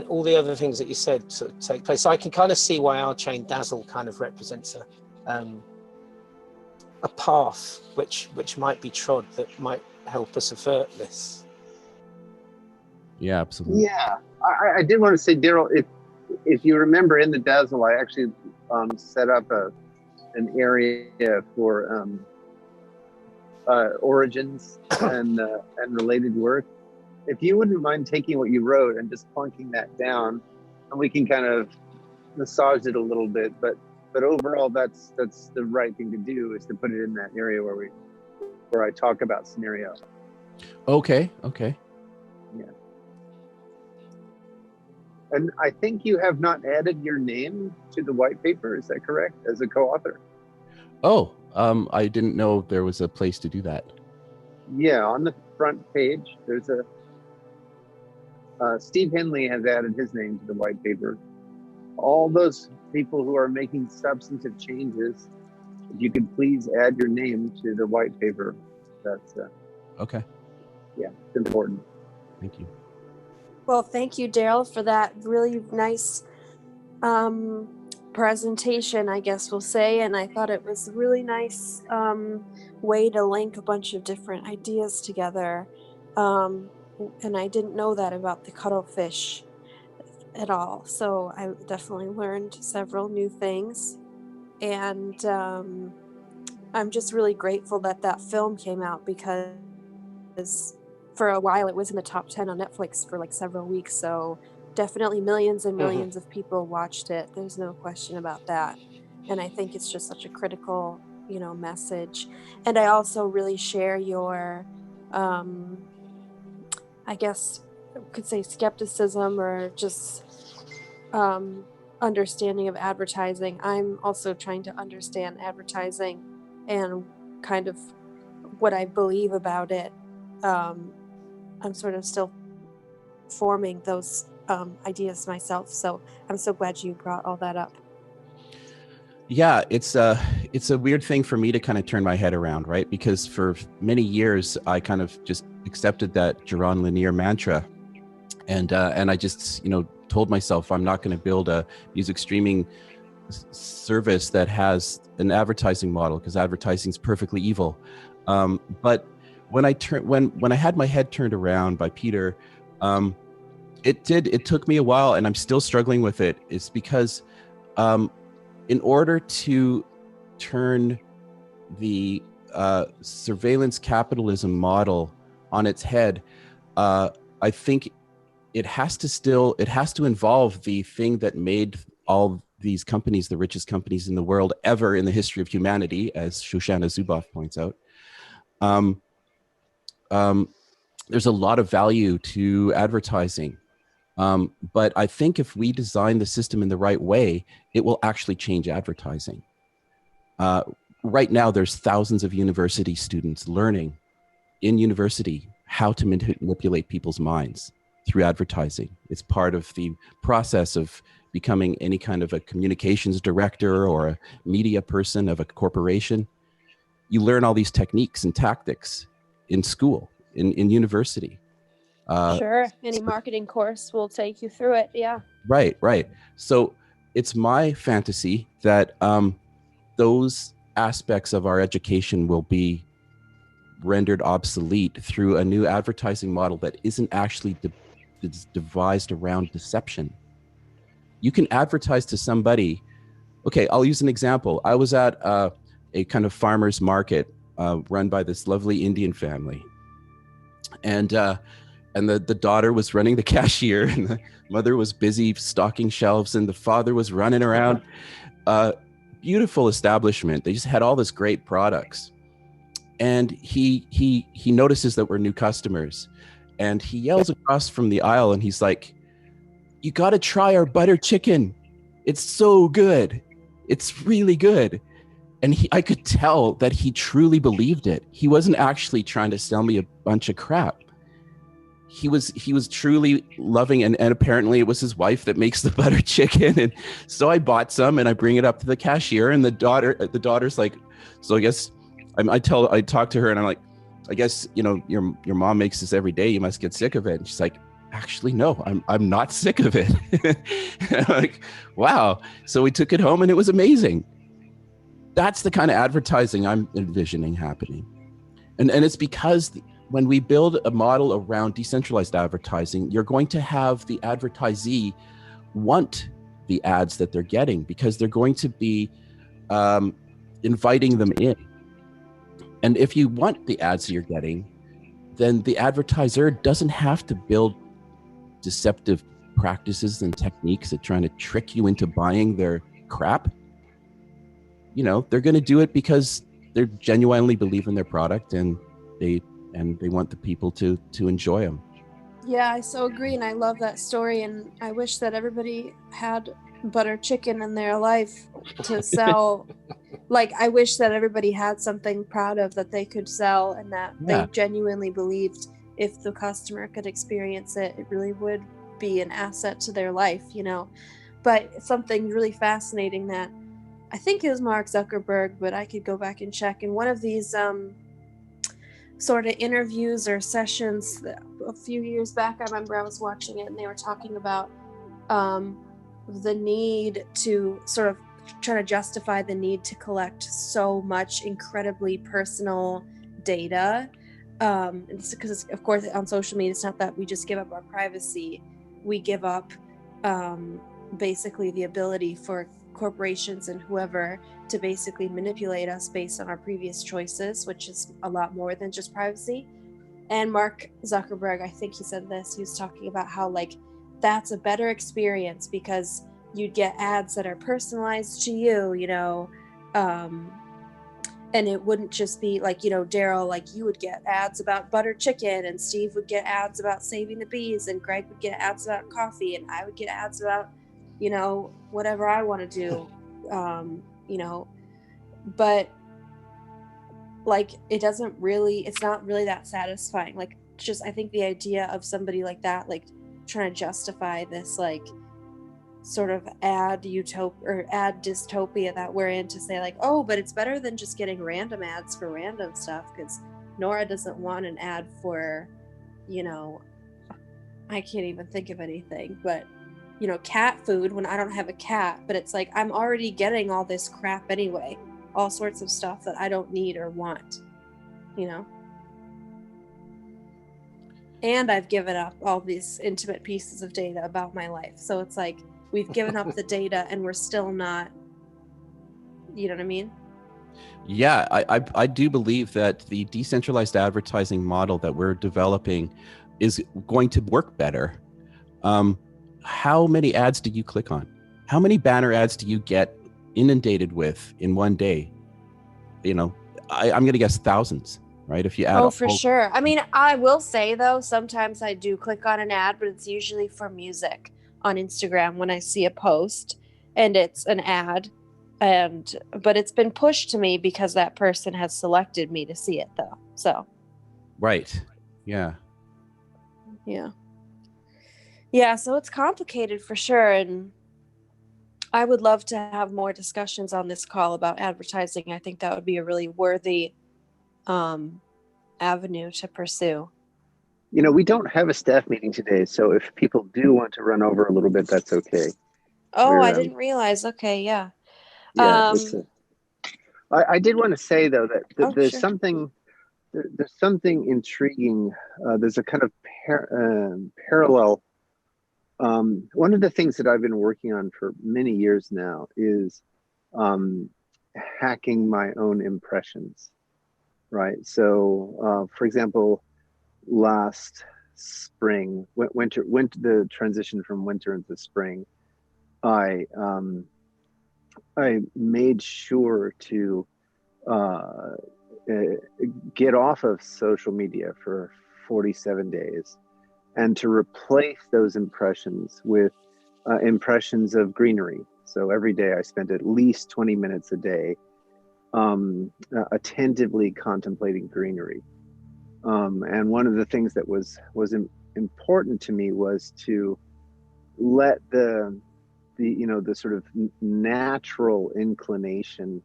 all the other things that you said sort of take place. So I can kind of see why RChain Dazzle kind of represents a path which might be trod that might help us avert this. Yeah, absolutely. Yeah, I did want to say, Darryl, if you remember in the Dazzle, I actually set up an area for origins and related work. If you wouldn't mind taking what you wrote and just plunking that down, and we can kind of massage it a little bit, but overall, that's the right thing to do, is to put it in that area where I talk about scenario. Okay. Yeah. And I think you have not added your name to the white paper. Is that correct? As a co-author? Oh, I didn't know there was a place to do that. Yeah, on the front page, there's Steve Henley has added his name to the white paper. All those people who are making substantive changes, if you could please add your name to the white paper. That's okay. Yeah, it's important. Thank you. Well, thank you, Darryl, for that really nice presentation, I guess we'll say. And I thought it was a really nice way to link a bunch of different ideas together. And I didn't know that about the cuttlefish at all. So I definitely learned several new things. And I'm just really grateful that film came out, because for a while it was in the top 10 on Netflix for like several weeks. So definitely millions and millions of people watched it. There's no question about that. And I think it's just such a critical, message. And I also really share your, I guess I could say skepticism, or just understanding of advertising. I'm also trying to understand advertising and kind of what I believe about it. I'm sort of still forming those ideas myself. So I'm so glad you brought all that up. Yeah, it's a weird thing for me to kind of turn my head around, right? Because for many years I kind of just accepted that Jaron Lanier mantra, and I just told myself I'm not going to build a music streaming service that has an advertising model, because advertising is perfectly evil. But when I had my head turned around by Peter, it took me a while, and I'm still struggling with it. It's because in order to turn the surveillance capitalism model on its head, I think it has to involve the thing that made all these companies the richest companies in the world ever in the history of humanity, as Shoshana Zuboff points out. There's a lot of value to advertising. But I think if we design the system in the right way, it will actually change advertising. Right now, there's thousands of university students learning in university how to manipulate people's minds through advertising. It's part of the process of becoming any kind of a communications director or a media person of a corporation. You learn all these techniques and tactics in school, in university. Sure. Any marketing course will take you through it. Yeah. Right. So it's my fantasy that those aspects of our education will be rendered obsolete through a new advertising model that isn't actually devised around deception. You can advertise to somebody. Okay, I'll use an example. I was at a kind of farmer's market run by this lovely Indian family. And the daughter was running the cashier, and the mother was busy stocking shelves, and the father was running around. Beautiful establishment. They just had all this great products. And he notices that we're new customers, and he yells across from the aisle, and he's like, "You got to try our butter chicken. It's so good. It's really good." And I could tell that he truly believed it. He wasn't actually trying to sell me a bunch of crap. He was truly loving, and apparently it was his wife that makes the butter chicken. And so I bought some, and I bring it up to the cashier, and the daughter's like, "So I guess," I talk to her, and I'm like, "I guess, your mom makes this every day. You must get sick of it." And she's like, "Actually, no, I'm not sick of it." And I'm like, wow. So we took it home, and it was amazing. That's the kind of advertising I'm envisioning happening. And it's because when we build a model around decentralized advertising, you're going to have the advertisee want the ads that they're getting, because they're going to be inviting them in. And if you want the ads that you're getting, then the advertiser doesn't have to build deceptive practices and techniques at trying to trick you into buying their crap. They're going to do it because they genuinely believe in their product, and they want the people to enjoy them. Yeah, I so agree, and I love that story, and I wish that everybody had butter chicken in their life to sell. Like, I wish that everybody had something proud of that they could sell, and that they genuinely believed if the customer could experience it, it really would be an asset to their life, But something really fascinating that I think it was Mark Zuckerberg, but I could go back and check. In one of these sort of interviews or sessions a few years back, I remember I was watching it, and they were talking about the need to sort of try to justify the need to collect so much incredibly personal data. It's because, of course, on social media, it's not that we just give up our privacy. We give up basically the ability for corporations and whoever to basically manipulate us based on our previous choices, which is a lot more than just privacy. And Mark Zuckerberg, I think he said this, he was talking about how that's a better experience because you'd get ads that are personalized to you, and it wouldn't just be Darryl, you would get ads about butter chicken, and Steve would get ads about saving the bees, and Greg would get ads about coffee, and I would get ads about whatever I want to do, but it's not really that satisfying. I think the idea of somebody like that, trying to justify this, sort of ad utopia or ad dystopia that we're in, to say oh, but it's better than just getting random ads for random stuff, because Nora doesn't want an ad for, I can't even think of anything, but cat food when I don't have a cat. But it's I'm already getting all this crap anyway, all sorts of stuff that I don't need or want, and I've given up all these intimate pieces of data about my life. So it's we've given up the data and we're still not, you know what I mean? Yeah, I do believe that the decentralized advertising model that we're developing is going to work better. How many ads do you click on? How many banner ads do you get inundated with in one day? I'm going to guess thousands, right? If you add for sure. I mean, I will say though, sometimes I do click on an ad, but it's usually for music on Instagram when I see a post and it's an ad, but it's been pushed to me because that person has selected me to see it though. So. Right. Yeah. Yeah, so it's complicated for sure, and I would love to have more discussions on this call about advertising. I think that would be a really worthy avenue to pursue. We don't have a staff meeting today, so if people do want to run over a little bit, that's okay. Oh, I didn't realize. Okay, yeah. Yeah. I did want to say though that there's something there's something intriguing. There's a kind of parallel. One of the things that I've been working on for many years now is hacking my own impressions, right? So, for example, last spring, the transition from winter into spring, I made sure to get off of social media for 47 days and to replace those impressions with impressions of greenery. So every day I spent at least 20 minutes a day attentively contemplating greenery. And one of the things that was important to me was to let the sort of natural inclination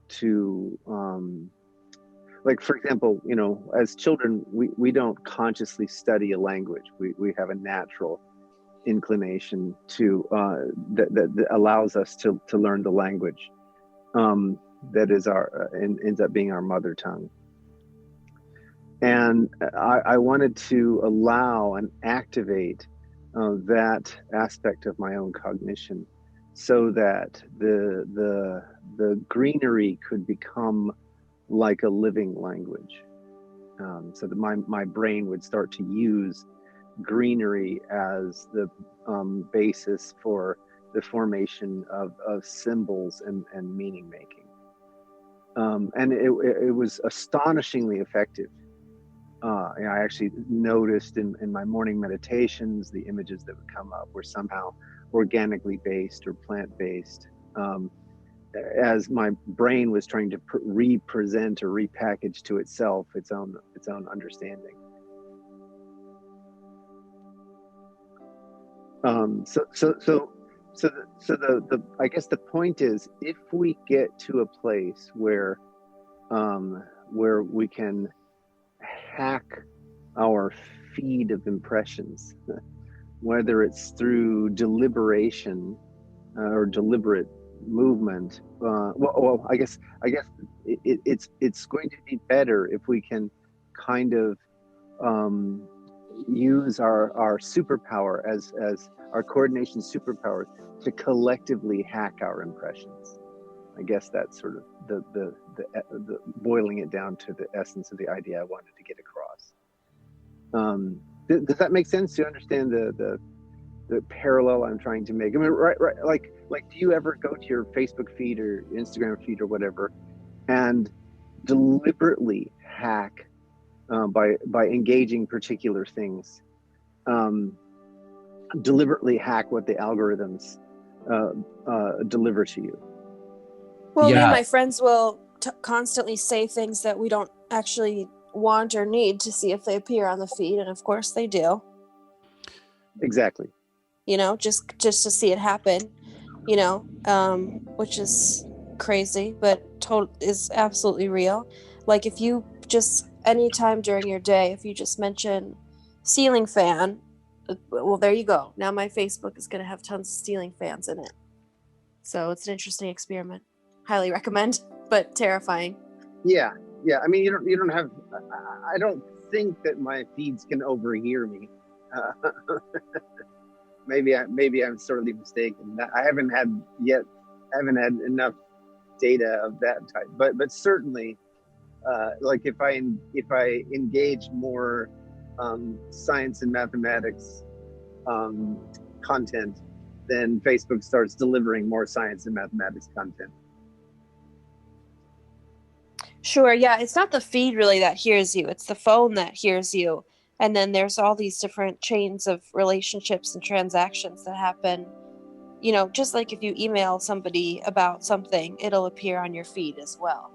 to like, for example, as children, we don't consciously study a language. We have a natural inclination to that allows us to learn the language that is ends up being our mother tongue. And I wanted to allow and activate that aspect of my own cognition, so that the greenery could become like a living language, so that my brain would start to use greenery as the basis for the formation of symbols and meaning making. And it was astonishingly effective. I actually noticed in my morning meditations, the images that would come up were somehow organically based or plant-based, as my brain was trying to represent or repackage to itself its own understanding. So the I guess the point is, if we get to a place where we can hack our feed of impressions, whether it's through deliberation or deliberate movement, I guess it's going to be better if we can kind of use our superpower as our coordination superpower to collectively hack our impressions. I guess that's sort of the boiling it down to the essence of the idea I wanted to get across. Does that make sense? Do you understand the parallel I'm trying to make? I mean, right. Like, do you ever go to your Facebook feed or Instagram feed or whatever, and deliberately hack by engaging particular things, deliberately hack what the algorithms deliver to you? Well, me Yeah. and my friends will constantly say things that we don't actually want or need to see if they appear on the feed, and of course they do. Exactly. Just to see it happen, which is crazy, but is absolutely real. Like, if you just anytime during your day, if you just mention ceiling fan, well, there you go. Now my Facebook is going to have tons of ceiling fans in it. So it's an interesting experiment. Highly recommend, but terrifying. Yeah. I mean, you don't have. I don't think that my feeds can overhear me. Maybe I'm sorely mistaken. I haven't had enough data of that type. But certainly, like if I engage more science and mathematics content, then Facebook starts delivering more science and mathematics content. Sure, yeah. It's not the feed really that hears you. It's the phone that hears you. And then there's all these different chains of relationships and transactions that happen. Just like if you email somebody about something, it'll appear on your feed as well.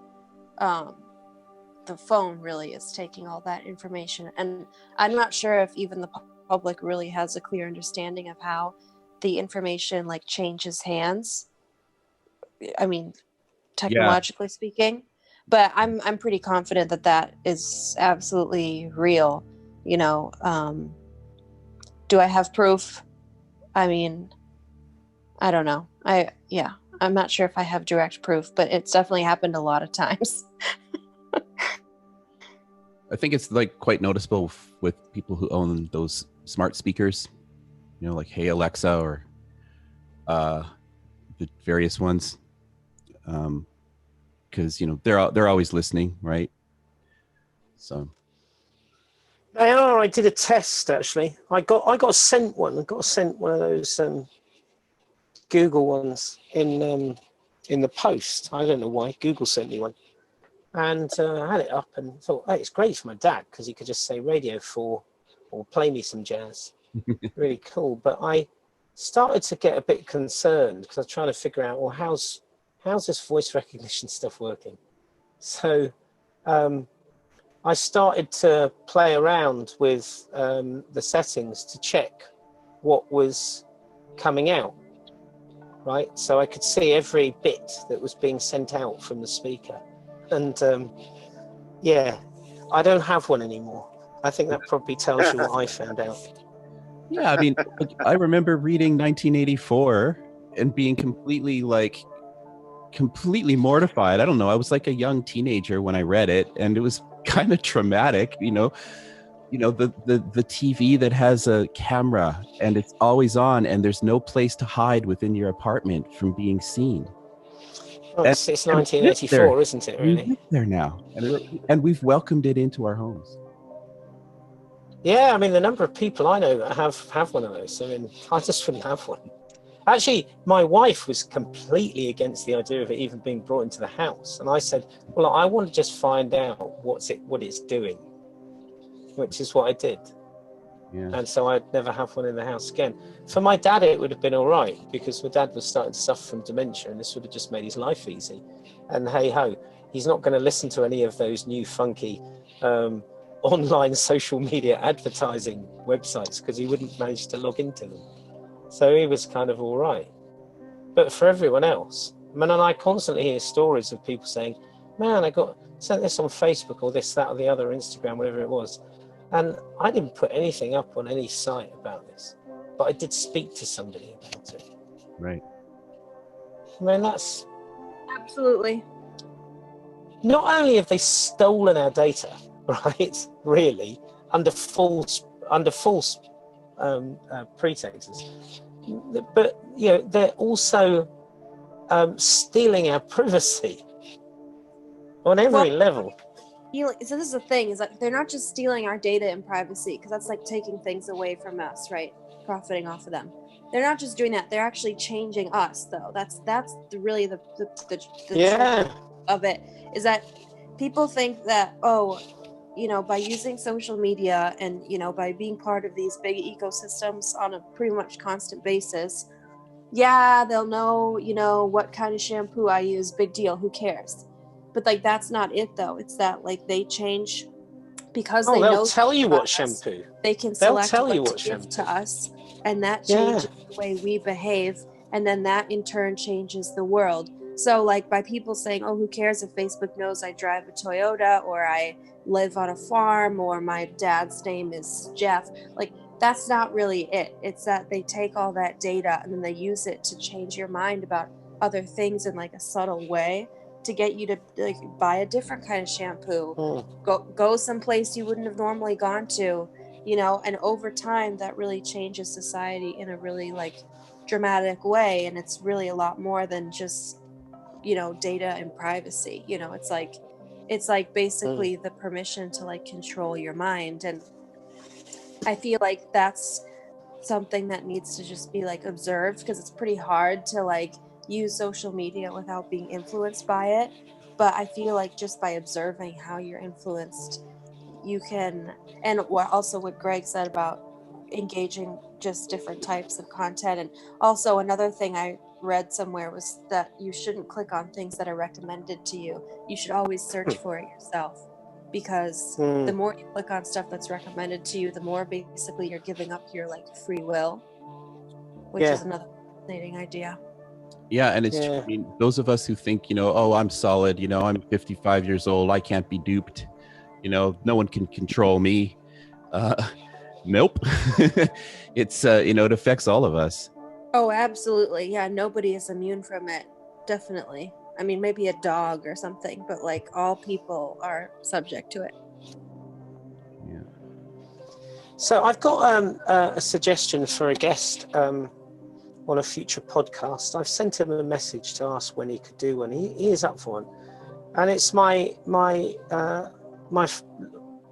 The phone really is taking all that information. And I'm not sure if even the public really has a clear understanding of how the information changes hands. I mean, technologically speaking. But I'm pretty confident that is absolutely real. Do I have proof? I mean, I don't know. I'm not sure if I have direct proof, but it's definitely happened a lot of times. I think it's like quite noticeable with people who own those smart speakers, like Hey Alexa or the various ones, because they're always listening, right? So They are. I did a test actually. I got sent one. I got sent one of those Google ones in the post. I don't know why. Google sent me one, and I had it up and thought, hey, it's great for my dad because he could just say Radio 4 or play me some jazz. Really cool. But I started to get a bit concerned because I was trying to figure out, well, how's this voice recognition stuff working? So I started to play around with the settings to check what was coming out, right? So I could see every bit that was being sent out from the speaker. And I don't have one anymore. I think that probably tells you what I found out. yeah, I mean, I remember reading 1984 and being completely mortified. I don't know. I was like a young teenager when I read it, and it was kind of traumatic. The TV that has a camera and it's always on, and there's no place to hide within your apartment from being seen. Well, it's 1984, isn't it? Really? We live there now, and we've welcomed it into our homes. Yeah, I mean, the number of people I know that have one of those. I mean, I just wouldn't have one. Actually, my wife was completely against the idea of it even being brought into the house. And I said, well, I want to just find out what it's doing, which is what I did. Yeah. And so I'd never have one in the house again. For my dad, it would have been all right because my dad was starting to suffer from dementia and this would have just made his life easy. And hey ho, he's not going to listen to any of those new funky online social media advertising websites because he wouldn't manage to log into them. So he was kind of all right. But for everyone else, and I constantly hear stories of people saying, man, I got sent this on Facebook or this, that, or the other, Instagram, whatever it was. And I didn't put anything up on any site about this, but I did speak to somebody about it. Right. I mean, that's... Absolutely. Not only have they stolen our data, right, really, under false pretexts, but they're also stealing our privacy on every level. So this is the thing, is that they're not just stealing our data and privacy, because that's like taking things away from us, right? Profiting off of them. They're not just doing that, they're actually changing us, though. That's really the truth of it, is that people think that, by using social media and, by being part of these big ecosystems on a pretty much constant basis, they'll know, what kind of shampoo I use, big deal, who cares? But that's not it, though. It's that they change because they know. They'll tell you what shampoo. They can select what to give to us, and that changes the way we behave, and then that in turn changes the world. So by people saying, oh, who cares if Facebook knows I drive a Toyota or I live on a farm or my dad's name is Jeff, that's not really it. It's that they take all that data and then they use it to change your mind about other things in a subtle way, to get you to buy a different kind of shampoo, go someplace you wouldn't have normally gone to, and over time that really changes society in a really dramatic way. And it's really a lot more than just data and privacy. It's basically the permission to control your mind. And I feel that's something that needs to just be observed, because it's pretty hard to use social media without being influenced by it. But I feel just by observing how you're influenced, you can, and what Greg said about engaging just different types of content. And also another thing I read somewhere was that you shouldn't click on things that are recommended to you. You should always search for it yourself, because the more you click on stuff that's recommended to you, the more basically you're giving up your free will, which is another fascinating idea. Yeah, and it's true. I mean, those of us who think, oh, I'm solid, I'm 55 years old, I can't be duped, no one can control me. Nope. It's it affects all of us. Oh, absolutely. Yeah, nobody is immune from it. Definitely. I mean, maybe a dog or something, but all people are subject to it. So I've got a suggestion for a guest on a future podcast. I've sent him a message to ask when he could do one. He is up for one, and it's my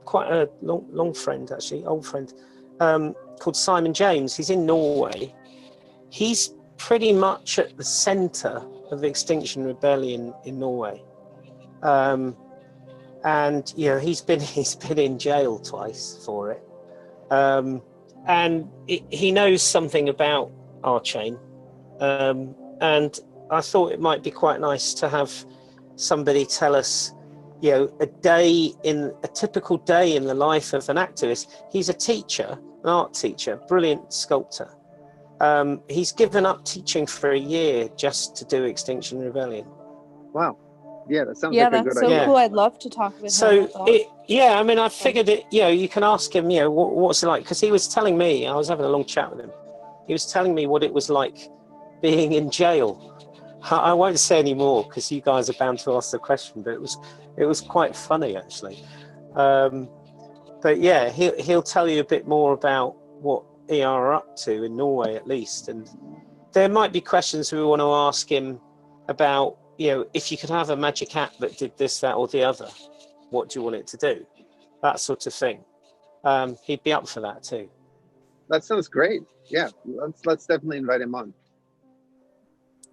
quite a long friend, actually, old friend, called Simon James. He's in Norway. He's pretty much at the centre of the Extinction Rebellion in Norway, and you know he's been in jail twice for it, and he knows something about RChain, and I thought it might be quite nice to have somebody tell us, you know, a typical day in the life of an activist. He's a teacher, an art teacher, brilliant sculptor. He's given up teaching for a year just to do Extinction Rebellion. Wow. Yeah, that sounds like a good that's so idea. cool. I'd love to talk with him. So, about I mean, I figured it, you know, you can ask him, you know, what's it like? Because he was telling me, I was having a long chat with him. He was telling me what it was like being in jail. I won't say any more because you guys are bound to ask the question, but it was quite funny, actually. But yeah, he'll tell you a bit more about what ER are up to in Norway, at least. And there might be questions we want to ask him about, you know, if you could have a magic hat that did this, that, or the other, what do you want it to do? That sort of thing. He'd be up for that too. That sounds great. Yeah, let's definitely invite him on.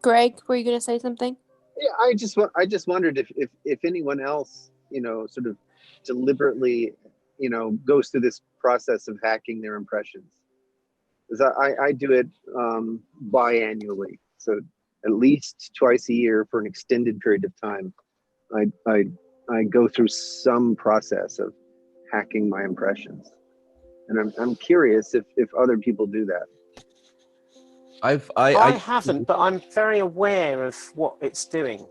Greg, were you going to say something? Yeah, I just wondered if anyone else, you know, sort of deliberately, you know, goes through this process of hacking their impressions. Because I do it biannually, so at least twice a year for an extended period of time. I go through some process of hacking my impressions, and I'm curious if other people do that. I haven't, but I'm very aware of what it's doing.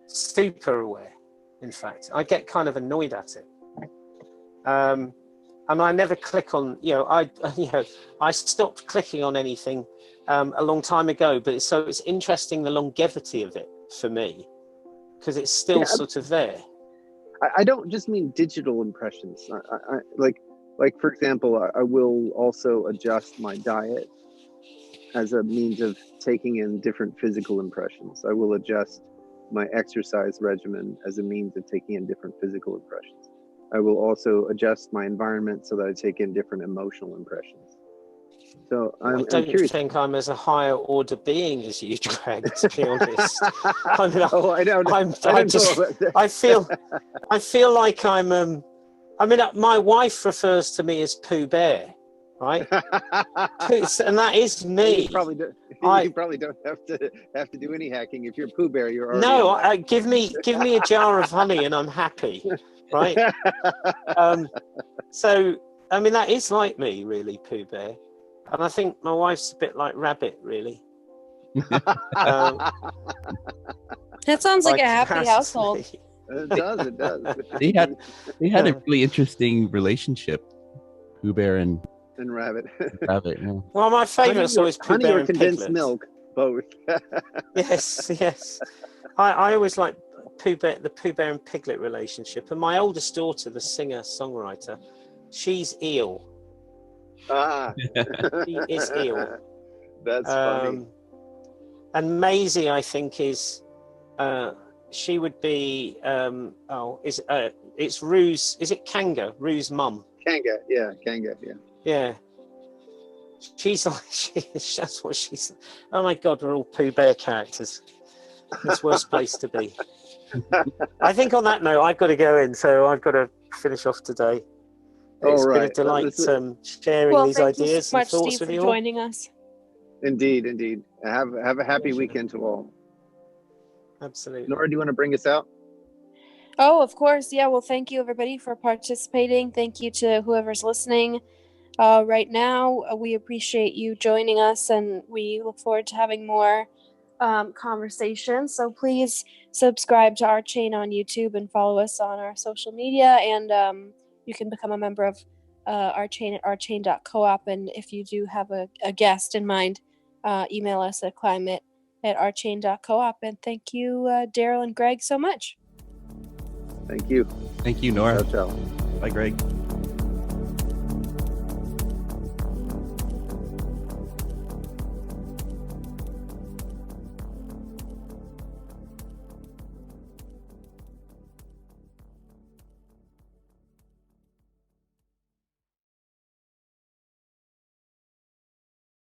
Super aware, in fact. I get kind of annoyed at it. And I never click on, you know, I stopped clicking on anything a long time ago, but it's interesting the longevity of it for me, because it's still sort of there. I don't just mean digital impressions. I like for example, I will also adjust my diet as a means of taking in different physical impressions. I will adjust my exercise regimen as a means of taking in different physical impressions. I will also adjust my environment so that I take in different emotional impressions. So I'm curious. Think I'm as a higher order being as you, Greg, to be honest. I mean, I don't know. I feel like I'm, I mean, my wife refers to me as Pooh Bear, right? And that is me. You probably don't have to do any hacking. If you're Pooh Bear, you're already give me a jar of honey and I'm happy, right? So I mean that is like me, really, Pooh Bear, and I think my wife's a bit like Rabbit, really. That sounds like a happy household. It does. They had a really interesting relationship, Pooh Bear and Rabbit. Rabbit. Yeah. Well, my favourite's always Pooh Bear and condensed Piglet. milk, both. Yes. I always like the Pooh Bear and Piglet relationship. And my oldest daughter, the singer-songwriter, she's Eel. Ah. She is Eel. That's funny. And Maisie, I think, is she would be it's Rue's, is it Kanga? Rue's mum. Kanga, yeah. Yeah. She's like, that's what she's. Oh my God, we're all Pooh Bear characters. It's worst place to be. I think on that note, I've got to go in, so I've got to finish off today. It's been a delight sharing these ideas and thoughts with you all. Joining us. Indeed. Have a happy weekend to all. Absolutely. Nora, do you want to bring us out? Oh, of course. Yeah. Well, thank you everybody for participating. Thank you to whoever's listening right now. We appreciate you joining us, and we look forward to having more conversations. So please subscribe to RChain on YouTube and follow us on our social media. And you can become a member of RChain at rchain.coop. And if you do have a guest in mind, email us at climate@rchain.coop. And thank you, Darryl and Greg, so much. Thank you. Thank you, Nora. Ciao. Bye, Greg.